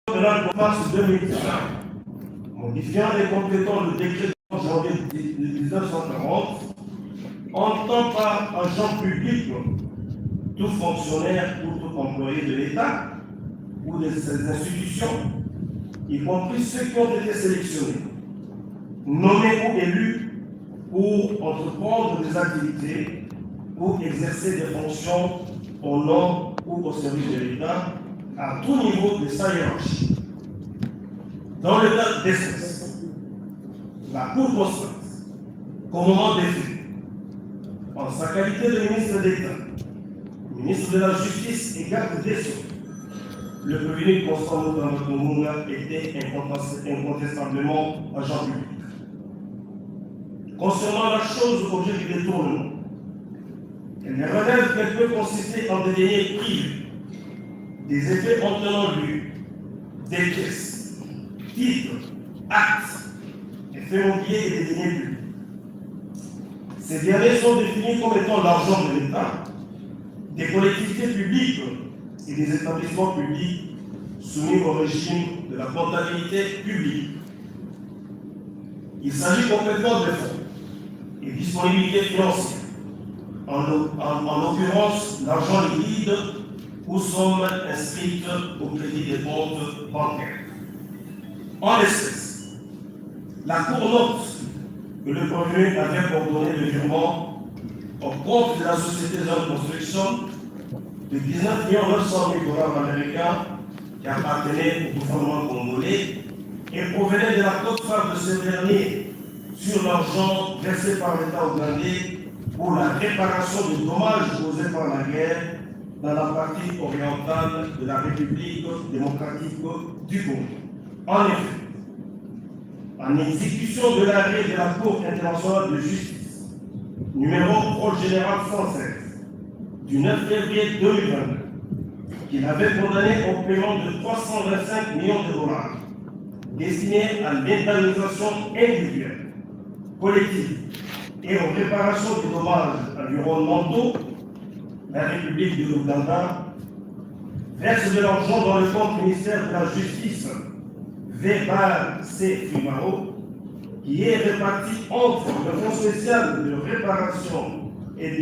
pénal de mars 2015, modifiant et complétant le décret de janvier 1940, entend par agent public tout fonctionnaire ou tout employé de l'État ou de ses institutions, y compris ceux qui ont été sélectionnés, nommés ou élus pour entreprendre des activités ou exercer des fonctions au nom ou au service de l'État à tout niveau de sa hiérarchie. Dans le cas d'espèce, la Cour constate qu'au moment des faits, en sa qualité de ministre d'État, ministre de la Justice et garde des Sceaux, le prévenu Constant Mutamba était incontestablement agent public. Concernant la chose objet du détournement, elle relève qu'elle peut consister en des deniers privés, des effets entenant lieu, des pièces, titres, actes, effets mobiliers et des deniers publics. Ces derniers sont définis comme étant l'argent de l'État, des collectivités publiques et des établissements publics soumis au régime de la comptabilité publique. Il s'agit complètement de fonds et disponibilités financières, en l'occurrence l'argent liquide ou sommes inscrites au crédit des comptes bancaires. En l'espèce, la Cour note que le prévenu avait coordonné le virement au compte de la Société de construction de 19 900 000 $ américains qui appartenaient au gouvernement congolais et provenait de la quote-part de ce dernier sur l'argent versé par l'État ougandais pour la réparation des dommages causés par la guerre dans la partie orientale de la République démocratique du Congo. En effet, en exécution de l'arrêt de la Cour internationale de justice, numéro Prôle général 116, du 9 février 2022, qu'il avait condamné au paiement de 325 millions de dollars destinés à l'indemnisation individuelle, collective et aux réparations des dommages environnementaux, la République de l'Ouganda verse de l'argent dans le compte ministère de la Justice VBAC Fumaro, qui est réparti entre le Fonds spécial de réparation et de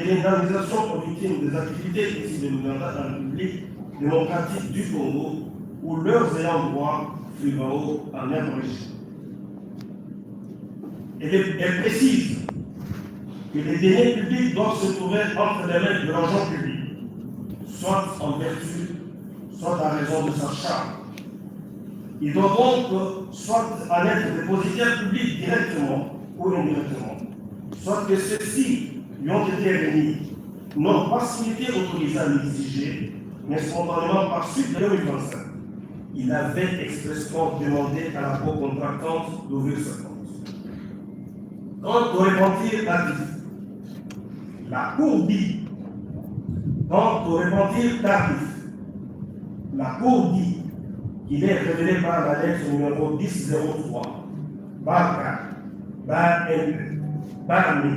l'indemnisation aux victimes des activités ici de l'Ouganda dans la République démocratique du Congo, ou leurs ayants droit Fumaro en même régime. Elle précise que les deniers publics doivent se trouver entre les mains de l'argent public, soit en vertu, soit à raison de sa charge. Il doit donc soit en être dépositaire public directement ou indirectement, soit que ceux-ci lui ont été remis, non pas signifié autorisé à l'exiger, mais spontanément par suite de 2025. Il avait expressément demandé à la Cour contractante d'ouvrir ce compte. Quant au repentir tardif, la Cour dit, qu'il est révélé par la lettre numéro 1003, par K, par MP, par MI,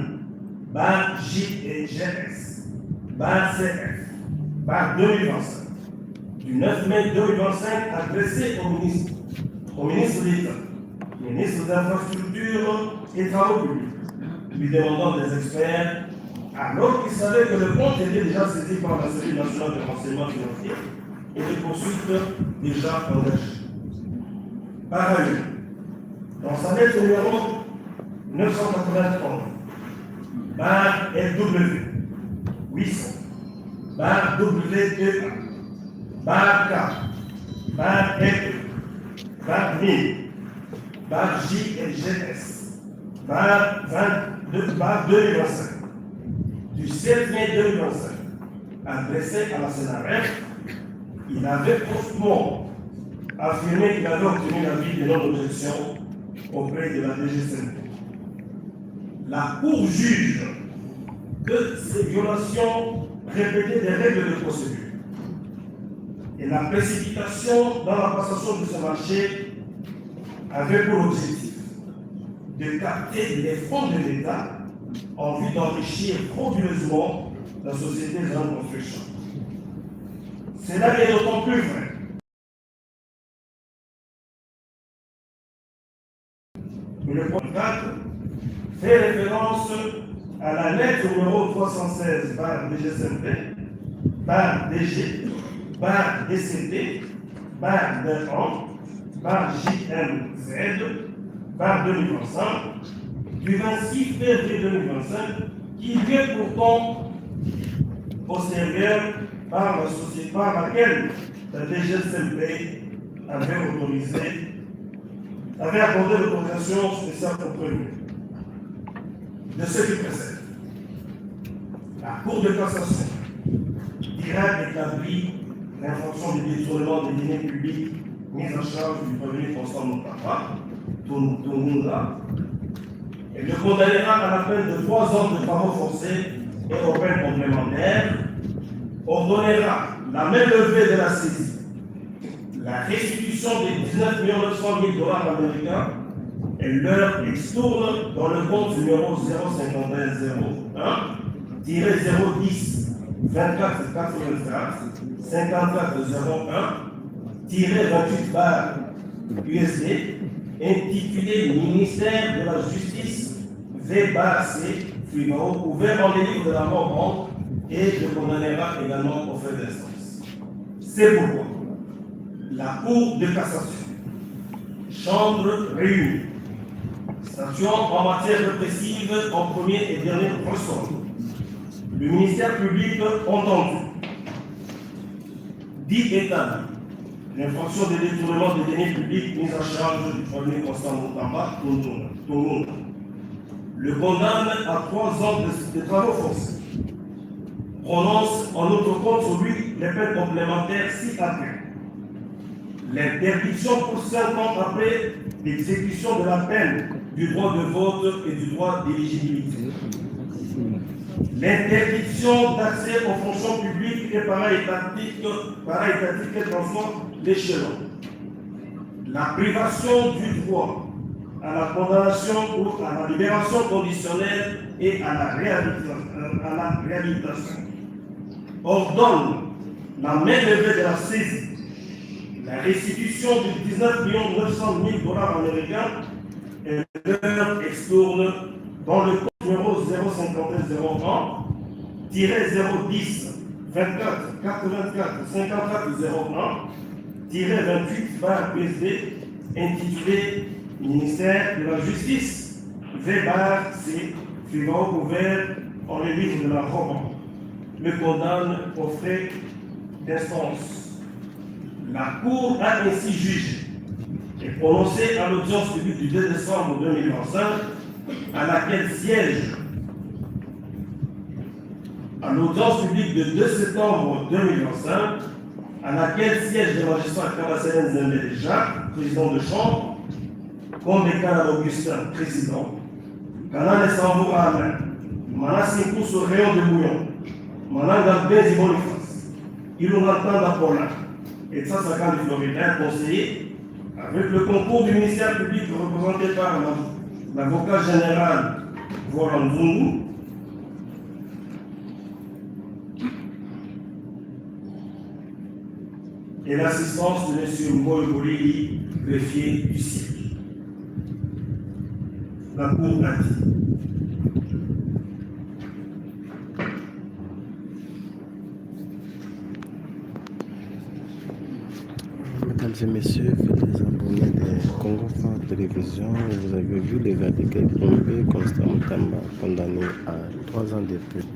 par JS, par CF, par 2025, du 9 mai 2025, adressé au ministre d'État, ministre des Infrastructures et Travaux publics, lui demandant des experts, alors qu'il savait que le compte était déjà saisi par la Cellule nationale de renseignement financier et des poursuites déjà engagées. Par ailleurs, dans sa lettre numéro 991, par LW 800, par WEA, par K, par FE, par MI, par JLGS, par 2025, du 7 mai 2025, adressé à la CNRF, il avait promptement affirmé qu'il avait obtenu l'avis de non-objection auprès de la DGCNP. La Cour juge que ces violations répétées des règles de procédure et la précipitation dans la passation de ce marché avait pour objectif de capter les fonds de l'État en vue d'enrichir frauduleusement la société de la construction. Cela est d'autant plus vrai que le point 4 fait référence à la lettre numéro 316 par DGCNP, par DG, par DCT, par DERAN, par JMZ, par 2025, du 26 février 2025, qui lui est pourtant postérieure par la société par laquelle la DGCNP avait accordé l'autorisation spéciale contre lui. De ce qui précède, la Cour de cassation direct établit l'infraction du détournement des deniers publics mise en charge du premier Constant Moutapa, Tungunga, et le condamnera à la peine de 3 ans de travaux forcés et aux peines complémentaires, ordonnera la main levée de la saisie, la restitution des 19 900 000 $ américains et leur extourne dans le compte numéro 05101-010 24 84 54 01-28 bar USD intitulé Ministère de la Justice VBAC Fumaro, ouvert en livre de la mort et le condamnera également aux frais d'instance. C'est pourquoi la Cour de cassation, chambre réunie, statuant en matière répressive en premier et dernier ressort, le ministère public entendu, dit établi l'infraction de détournement des deniers publics mise en charge du premier Constant Moutamba, Tongo, le condamne à 3 ans de travaux forcés. Prononce en autre compte sur lui les peines complémentaires ci-après. L'interdiction pour 5 ans après l'exécution de la peine du droit de vote et du droit d'éligibilité. L'interdiction d'accès aux fonctions publiques et paraétatiques qu'elle transforme l'échelon. La privation du droit à la condamnation ou à la libération conditionnelle et à la réhabilitation. Ordonne la main levée de la saisie, la restitution de 19 900 000 $ américains et leur extourne dans le compte numéro 05101-010 24 84 54 01-28 PSD intitulé Ministère de la Justice V/C suivant ouvert en le livre de la Rome. Le condamne aux frais d'instance. La Cour a ainsi jugé et prononcé à l'audience publique du 2 décembre 2025 à laquelle siège à l'audience publique de 2 septembre 2025 à laquelle siège le magistrat Kabaselen Zembele Jacques, président de chambre, comme Kana Augustin, président, Kana Nessambo Alain, Mana Sinkus au rayon de Bouillon, Mana Gambezi Boniface, Ilunatan Napola, et Tsatsakan du Florida, conseiller, avec le concours du ministère public représenté par l'avocat général Volan Zungu, et l'assistance de M. Mboy Bolili, greffier du siège. La Cour a dit. Mesdames et messieurs, fidèles abonnés de Congo Phare Télévision, vous avez vu les verdict tombés, Constant Moutamba condamné à 3 ans de prison.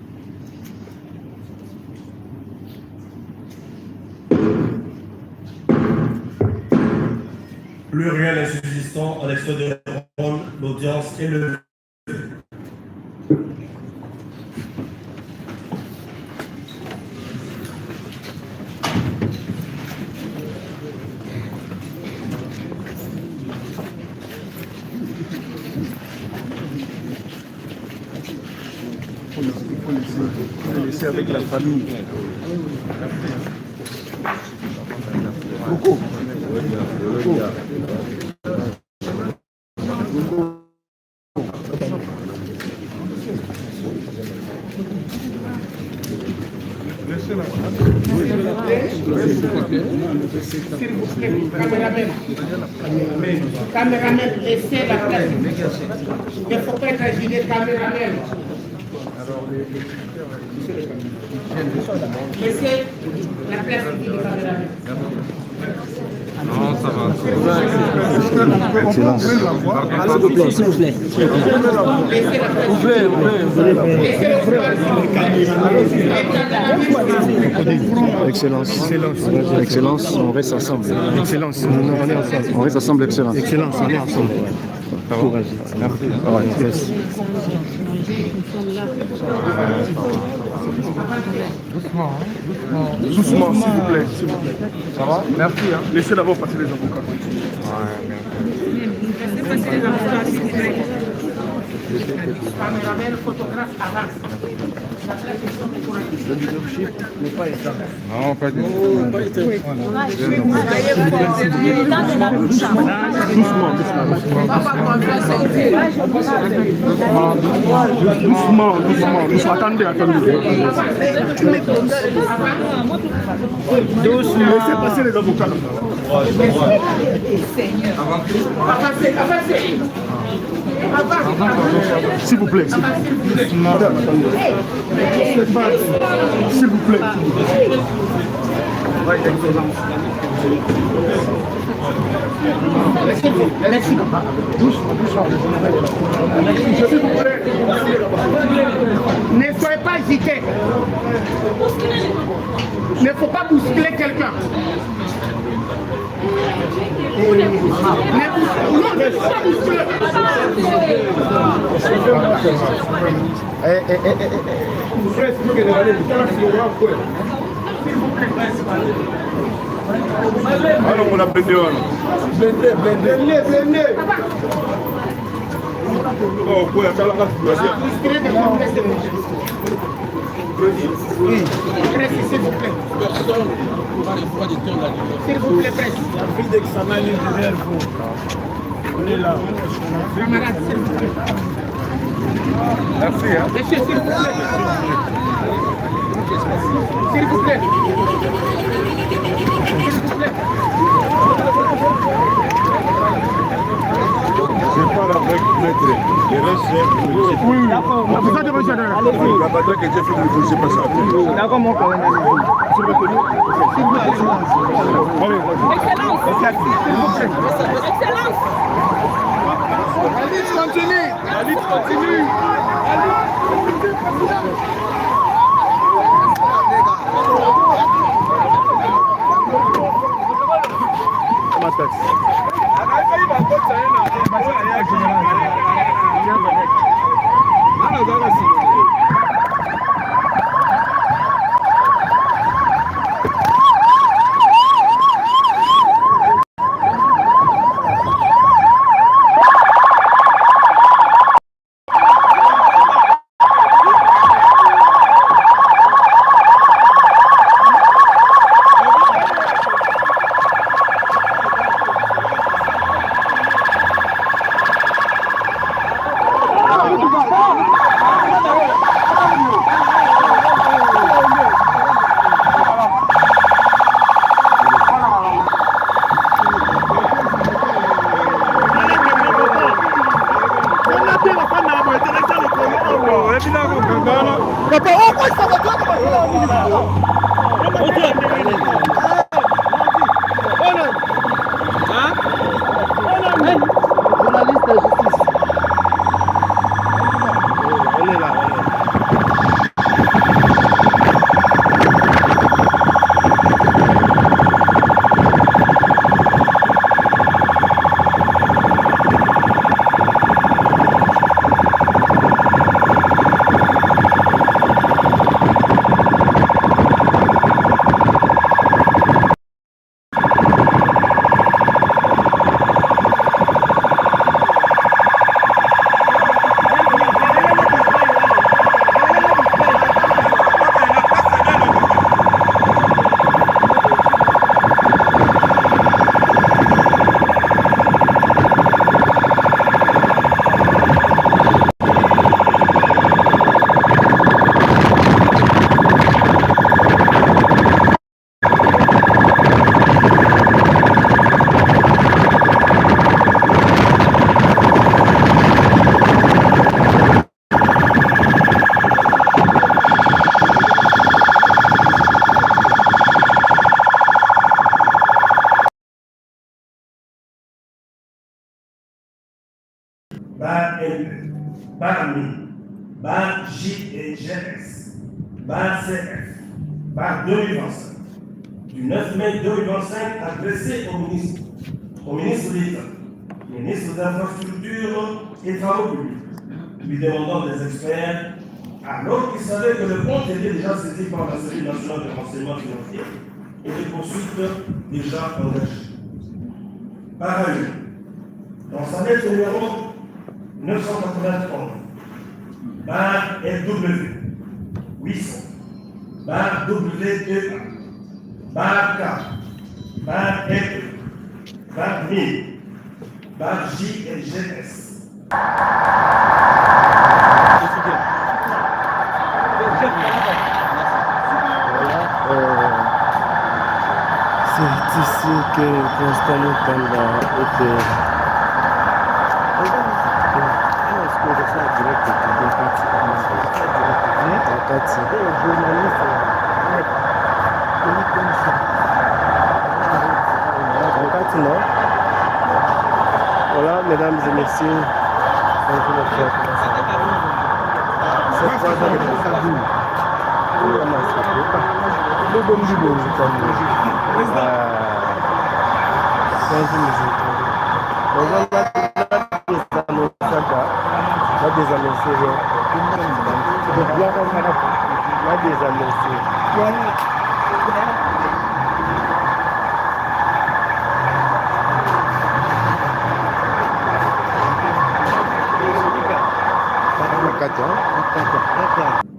Plus rien n'est subsistant à l'extérieur de Rome, l'audience est levée. Il faut laisser avec la famille. Beaucoup. Caméraman, laissez la place. Il ne faut pas imaginer caméraman. Laissez la place du caméraman. Non, ça va. Excellence. S'il vous plaît. Excellence. Excellence, on reste ensemble. Excellence, on est ensemble. On reste ensemble, excellence. Excellence, on est ensemble. Courage. Merci. Doucement, doucement, s'il vous plaît. Ça va? Merci. Hein. Laissez d'abord passer les avocats. Laissez passer les avocats, s'il vous plaît. Caméraman, photographe, avance. Le leadership n'est pas éteint. Non, pas du tout. Pas éteint. Doucement. Attendez. Laissez passer les avocats. Avancez. S'il vous plaît. Madame, s'il vous plaît. Merci. Doucement. S'il vous plaît. Ne soyez pas hésité. Il ne faut pas bousculer quelqu'un. Alors on a blindé. Oh, quoi, ça la oui. S'il vous plaît. S'il vous plaît, presse. La fille d'examen est derrière vous. On est là. Camarade, s'il vous plaît. Merci. Hein? Monsieur, s'il vous plaît. S'il vous plaît. S'il vous plaît. Je parle avec maître. Il reste. Oui, d'accord. Vous êtes déjà là. Allez-y. La bataille que j'ai fait, ne vous pas ça. D'accord, mon collègue. S'il vous plaît. Excellence. Excellence. La lutte continue. La lutte continue. Bar LE, Bar MI, Bar JGS, Bar CF, Bar 2025, du 9 mai 2025 adressé au ministre d'État, ministre des Infrastructures et Travaux publics, lui demandant des experts, alors qu'il savait que le compte était déjà saisi par la Cellule nationale de renseignement financier et des poursuites déjà engagées. Par ailleurs, dans sa lettre numéro 983, barre LW 800, barre WEA, barre K, barre LE, barre 1000, barre JLGS. C'est ici que Constant Mutamba était. Voilà, mesdames et messieurs,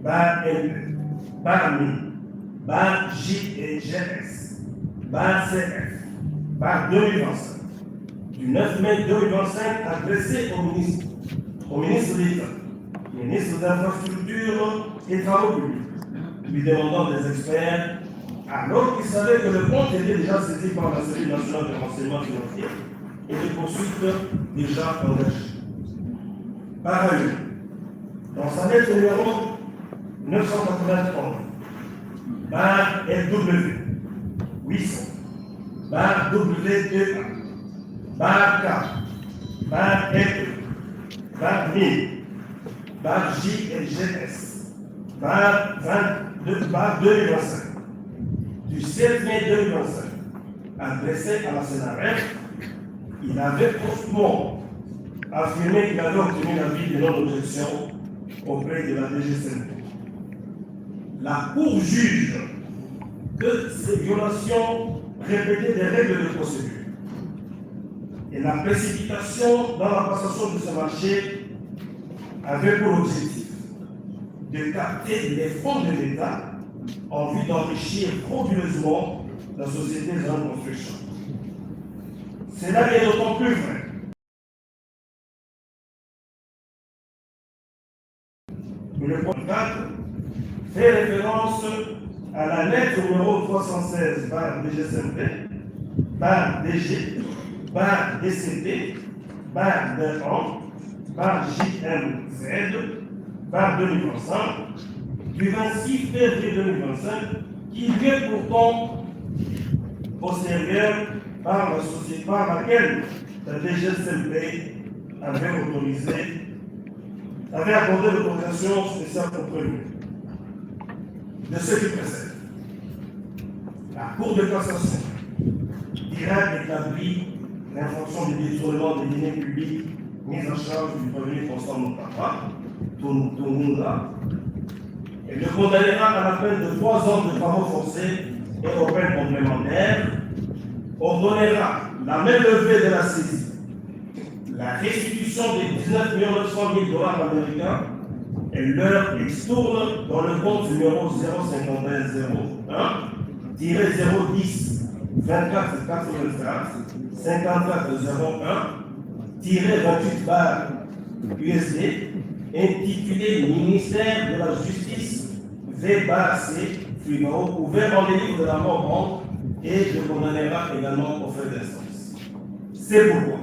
Bar LP, Bar MI, Bar JGS, Bar CF, Bar 2025, du 9 mai 2025 adressé au ministre d'État, ministre des Infrastructures et Travaux publics, lui demandant des experts, alors qu'il savait que le compte était déjà saisi par la cellule nationale de renseignement financier et de poursuites déjà engagées. Par ailleurs, dans sa lettre numéro 991, bar LW 800, bar W2A, bar K, bar LE, bar 1000, bar JLGS, bar 2025, du 7 mai 2025, adressé à la CNRF, il avait postement affirmé qu'il avait obtenu l'avis de non-objection auprès de la DGCNP. La Cour juge que ces violations répétées des règles de procédure et la précipitation dans la passation de ce marché avaient pour objectif de capter les fonds de l'État en vue d'enrichir frauduleusement la société en construction. Cela est d'autant plus vrai que le point 4 fait référence à la lettre numéro 316 par DGCMP, par DG, par DCP, par DERAN, par JMZ, par 2025, du 26 février 2025, qui vient pourtant postérieure par la société par laquelle la DGCMP avait accordé l'autorisation spéciale contre lui. De ce qui précède, la Cour de cassation dira établi l'infraction de détournement des deniers publics mise en charge du premier Constant Moutapa, Tounoula, et le condamnera à la peine de 3 ans de travaux forcés et aux peines complémentaires, ordonnera la main levée de la saisie, la restitution des 19 900 000 $ américains et leur extourne dans le compte numéro 05101-010 24 84 54 01 28 bar USD intitulé Ministère de la Justice V-C Fluo ouvert en livre de la mort et le condamnera également aux frais d'instance. C'est pourquoi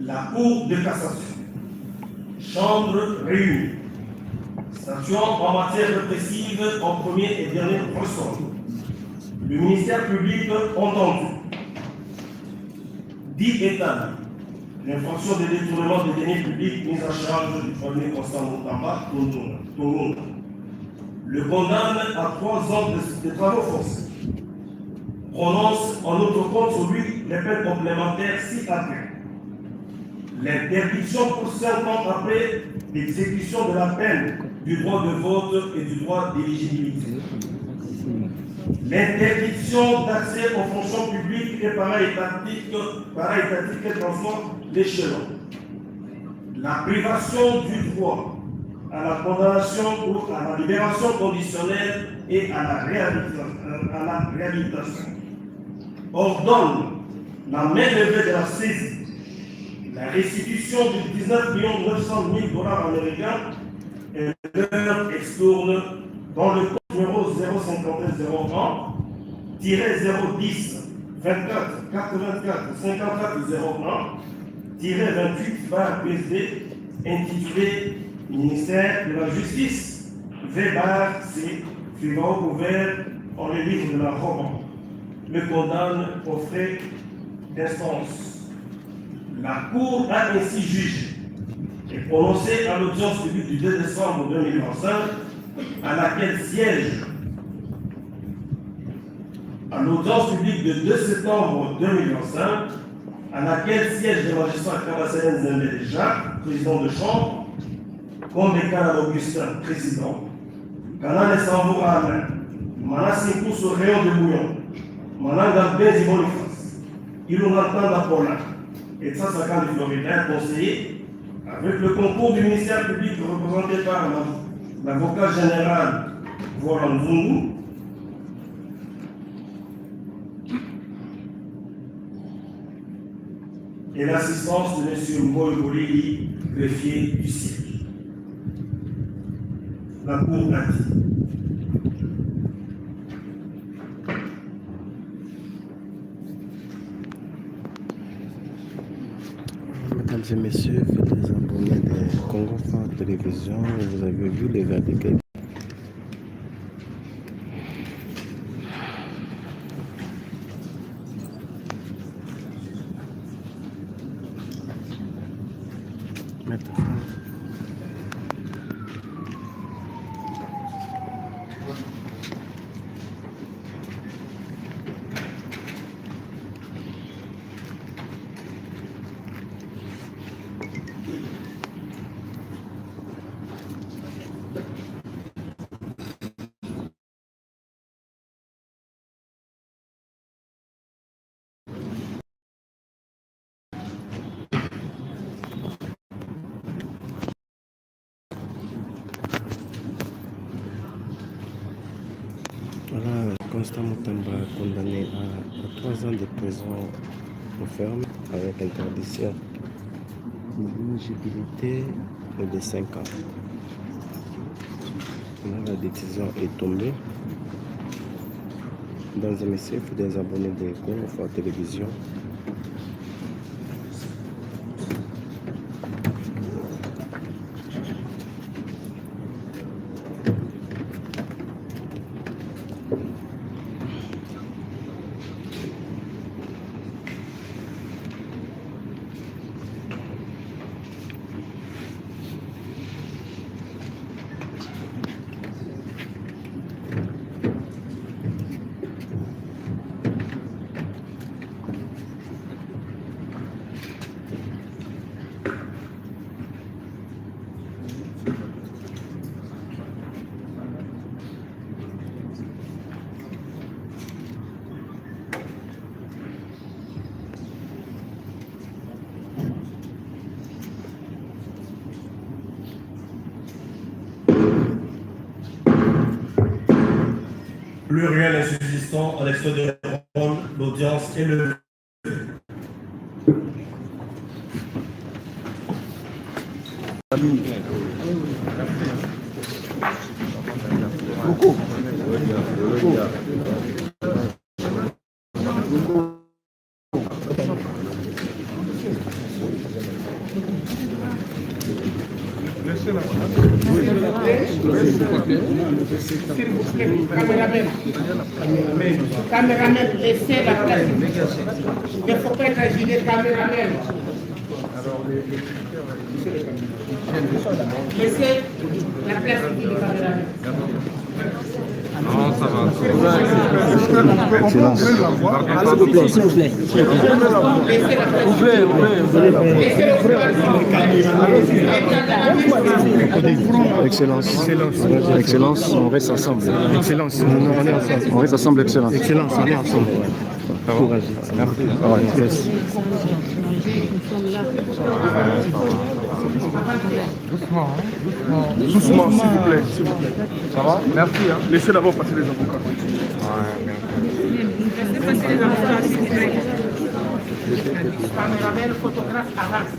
la Cour de cassation, chambre réunie, statuant en matière répressive en premier et dernier ressort, le ministère public entendu, dit établi l'infraction de détournement des deniers publics mise en charge du premier Constant Moutamba, Tounoula, le condamne à 3 ans de travaux forcés, prononce en autre compte sur lui les peines complémentaires si après l'interdiction pour 5 ans après l'exécution de la peine du droit de vote et du droit d'éligibilité, l'interdiction d'accès aux fonctions publiques et para-étatiques et transforme l'échelon, la privation du droit à la condamnation ou à la libération conditionnelle et à la réhabilitation, ordonne la main levée de la saisie, la restitution de 19 900 000 $ américains et leur extourne dans le compte numéro 05101-010 24 84 54 01-28 bar PSD intitulé Ministère de la Justice V-C suivant ouvert en le livre de la Roman, le condamne aux frais d'instance. La Cour a ainsi jugé et prononcé à l'audience publique du 2 décembre 2025, à laquelle siège à l'audience publique de 2 septembre 2025, à laquelle siège le magistrat Kabassélen Zembe déjà, président de chambre, comme des cas d'Augustin, président, Canal et Sambo Alain, Mana Sinkou sur Réon de Bouillon, Mana Gambé Boniface, Ilouratan d'Apolla, et ça, ça quand il un conseiller, avec le concours du ministère public représenté par l'avocat général Voran Zungu, et l'assistance de M. Mboy Bolili, greffier du siège. La cour a dit. Mesdames et messieurs, faites les abonnés de Congo Phare Télévision. Vous avez vu les gars de Gaï. Voilà, Constant Mutamba condamné à 3 ans de prison ferme avec interdiction d'inéligibilité de 5 ans. La décision est tombée. Mesdames et messieurs, fidèles abonnés de Congo Phare Télévision. Plus rien n'est subsistant à l'extérieur de Rome, l'audience est levée. Caméraman, laissez la place. Il ne faut pas être des caméraman. Laissez la place du caméraman. Non, ça va. Excellence. S'il vous plaît. Excellence. Excellence, on reste ensemble. Excellence, on est ensemble. On reste ensemble, excellence. Excellence, on est ensemble. Courage. Merci. Doucement, s'il vous plaît. Ça va? Merci. Hein. Laissez d'abord passer les avocats. Laissez passer les avocats, s'il vous plaît. Caméraman, photographe, avance.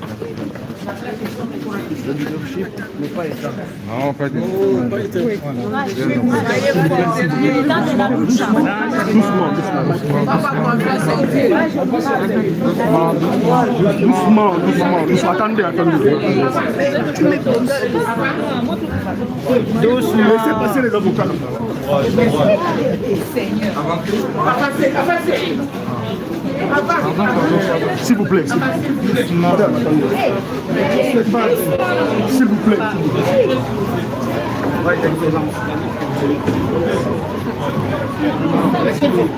Le leadership n'est pas éteint. Non, pas du tout. Pas éteint. Doucement. Attendez. Laissez passer les avocats. Avancez. S'il vous plaît. Madame, attendez. S'il vous plaît.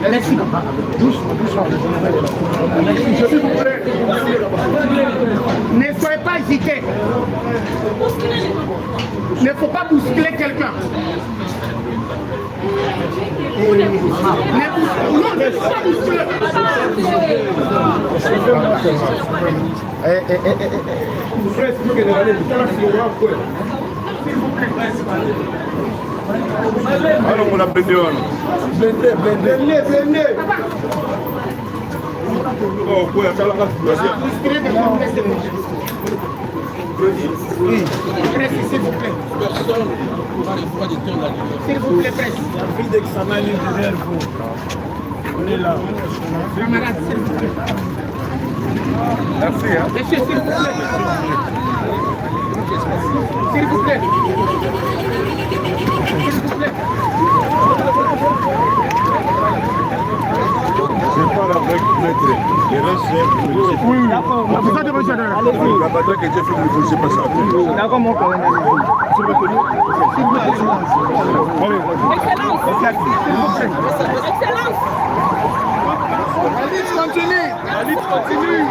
Merci. Doucement. S'il vous plaît. Ne soyez pas hésité. Il ne faut pas bousculer quelqu'un. Alors on a blindé. Oh, quoi, ça l'a oui. S'il vous plaît. S'il vous plaît, presse. La fille d'examen est derrière vous. On est là. Camarade, s'il vous plaît. Merci. Hein. Monsieur, s'il vous plaît. S'il vous plaît. S'il vous plaît. Je parle avec maître. Oui, d'accord. Vous êtes déjà là. Allez-y. La bataille que j'ai fait, vous ne pas ça. D'accord, mon collègue. S'il vous plaît. Excellence. La lutte continue.